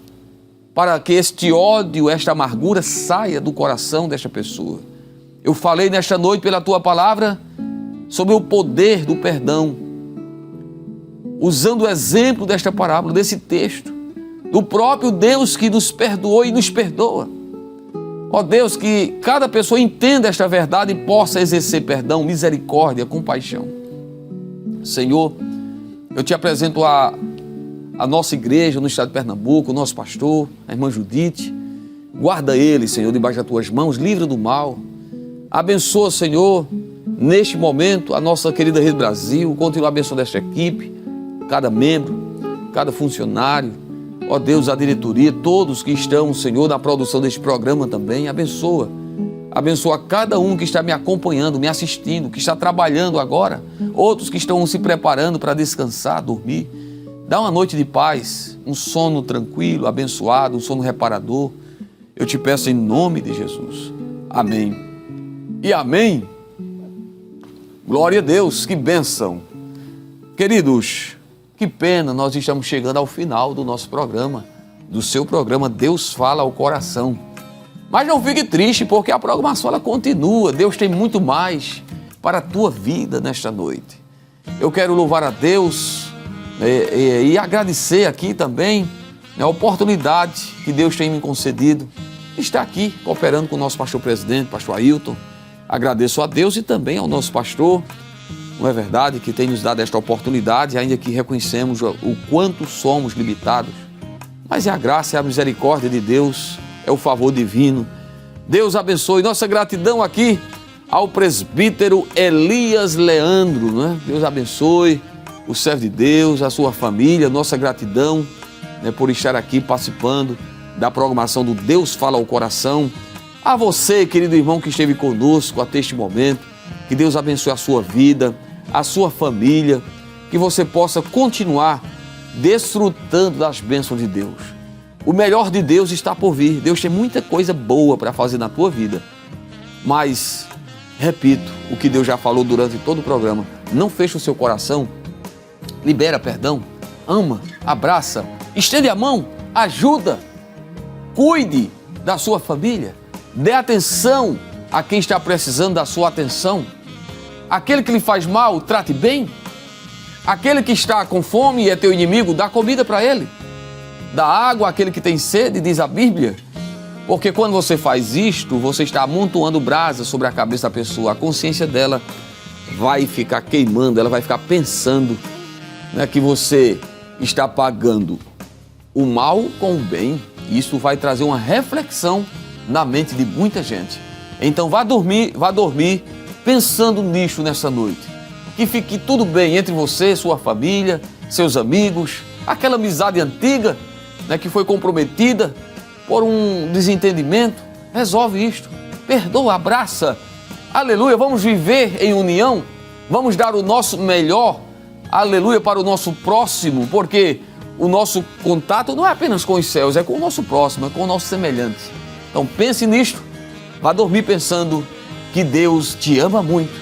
para que este ódio, esta amargura saia do coração desta pessoa. Eu falei nesta noite pela Tua palavra sobre o poder do perdão, usando o exemplo desta parábola, desse texto, do próprio Deus que nos perdoou e nos perdoa. Ó Deus, que cada pessoa entenda esta verdade e possa exercer perdão, misericórdia, compaixão. Senhor, eu te apresento a nossa igreja no estado de Pernambuco, o nosso pastor, a irmã Judite. Guarda ele, Senhor, debaixo das tuas mãos, livra do mal. Abençoa, Senhor, neste momento, a nossa querida Rede Brasil. Continua abençoando esta equipe, cada membro, cada funcionário. Ó Deus, a diretoria, todos que estão, Senhor, na produção deste programa também. Abençoa. Abençoa cada um que está me acompanhando, me assistindo, que está trabalhando agora. Outros que estão se preparando para descansar, dormir. Dá uma noite de paz, um sono tranquilo, abençoado, um sono reparador. Eu te peço em nome de Jesus. Amém. E amém. Glória a Deus, que bênção. Queridos, que pena, nós estamos chegando ao final do nosso programa, do seu programa Deus Fala ao Coração. Mas não fique triste, porque a programação ela continua. Deus tem muito mais para a tua vida nesta noite. Eu quero louvar a Deus e agradecer aqui também a oportunidade que Deus tem me concedido de estar aqui cooperando com o nosso pastor presidente, pastor Ailton. Agradeço a Deus e também ao nosso pastor, não é verdade, que tem nos dado esta oportunidade, ainda que reconhecemos o quanto somos limitados. Mas é a graça e a misericórdia de Deus, é o favor divino. Deus abençoe. Nossa gratidão aqui ao presbítero Elias Leandro, né? Deus abençoe o servo de Deus, a sua família. Nossa gratidão, né, por estar aqui participando da programação do Deus Fala ao Coração. A você, querido irmão, que esteve conosco até este momento, que Deus abençoe a sua vida, a sua família, que você possa continuar desfrutando das bênçãos de Deus. O melhor de Deus está por vir. Deus tem muita coisa boa para fazer na tua vida. Mas, repito, o que Deus já falou durante todo o programa, não feche o seu coração, libera perdão, ama, abraça, estende a mão, ajuda, cuide da sua família, dê atenção a quem está precisando da sua atenção. Aquele que lhe faz mal, trate bem. Aquele que está com fome e é teu inimigo, dá comida para ele. Dá água àquele que tem sede, diz a Bíblia. Porque quando você faz isto, você está amontoando brasa sobre a cabeça da pessoa. A consciência dela vai ficar queimando, ela vai ficar pensando, né, que você está pagando o mal com o bem. Isso vai trazer uma reflexão na mente de muita gente. Então vá dormir pensando nisto nessa noite. Que fique tudo bem entre você, sua família, seus amigos, aquela amizade antiga, né, que foi comprometida por um desentendimento. Resolve isto, perdoa, abraça, aleluia. Vamos viver em união, vamos dar o nosso melhor, aleluia, para o nosso próximo, porque o nosso contato não é apenas com os céus, é com o nosso próximo, é com o nosso semelhante. Então pense nisto, vá dormir pensando que Deus te ama muito,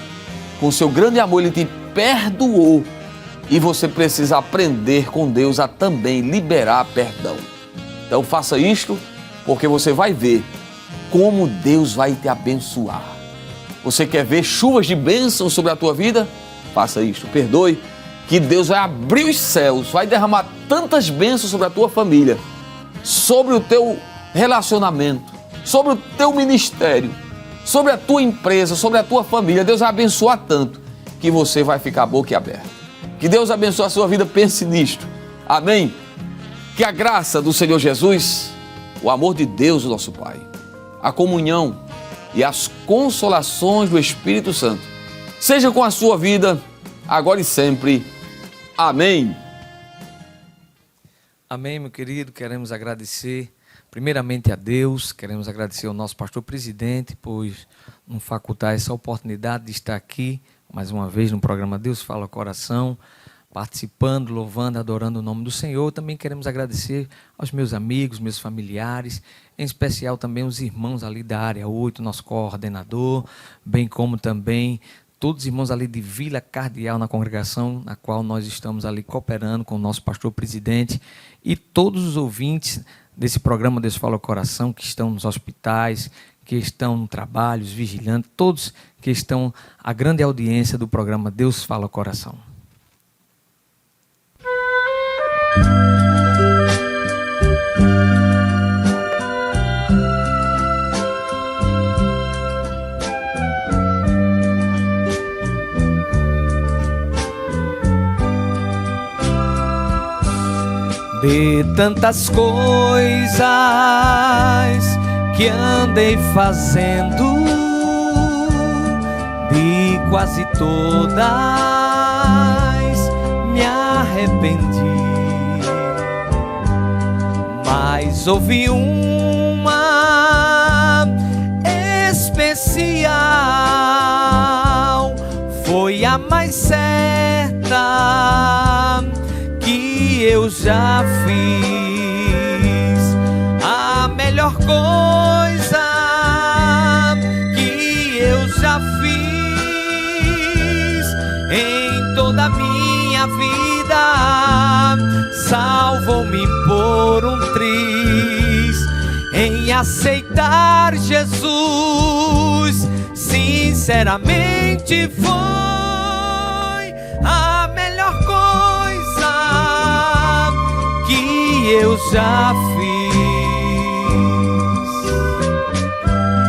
com seu grande amor Ele te perdoou e você precisa aprender com Deus a também liberar perdão. Então faça isto, porque você vai ver como Deus vai te abençoar. Você quer ver chuvas de bênçãos sobre a tua vida? Faça isto, perdoe, que Deus vai abrir os céus, vai derramar tantas bênçãos sobre a tua família, sobre o teu relacionamento, sobre o teu ministério, sobre a tua empresa, sobre a tua família. Deus vai abençoar tanto que você vai ficar boquiaberto. Que Deus abençoe a sua vida, pense nisto. Amém? Que a graça do Senhor Jesus, o amor de Deus, o nosso Pai, a comunhão e as consolações do Espírito Santo seja com a sua vida, agora e sempre. Amém. Amém, meu querido. Queremos agradecer primeiramente a Deus, queremos agradecer ao nosso pastor presidente por nos facultar essa oportunidade de estar aqui mais uma vez no programa Deus Fala ao Coração, participando, louvando, adorando o nome do Senhor. Também queremos agradecer aos meus amigos, meus familiares, em especial também os irmãos ali da área 8, nosso coordenador, bem como também todos os irmãos ali de Vila Cardeal, na congregação na qual nós estamos ali cooperando com o nosso pastor presidente, e todos os ouvintes desse programa Deus Fala ao Coração, que estão nos hospitais, que estão no trabalho, os vigilantes, todos que estão, a grande audiência do programa Deus Fala ao Coração. de tantas coisas que andei fazendo, de quase todas me arrependi, mas houve uma especial, foi a mais certa que eu já fiz, a melhor coisa que eu já fiz em toda a minha vida. Salvou-me por um triz em aceitar Jesus. Sinceramente foi a melhor coisa que eu já fiz.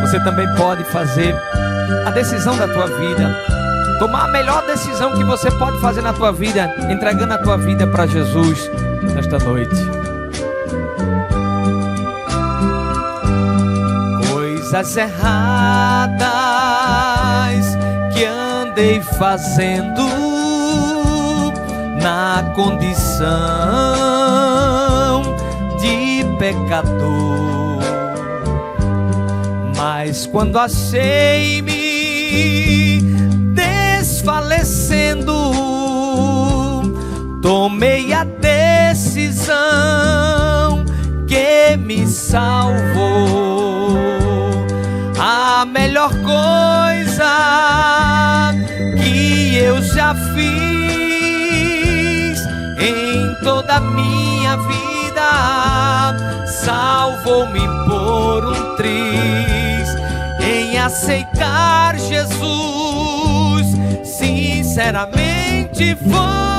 Você também pode fazer a decisão da tua vida, tomar a melhor decisão que você pode fazer na tua vida, entregando a tua vida para Jesus nesta noite. Coisas erradas que andei fazendo na condição de pecador, mas quando achei-me desfalecendo, tomei a decisão que me salvou. A melhor coisa que eu já fiz em toda a minha vida, salvou-me por um triz em aceitar Jesus. Sinceramente foi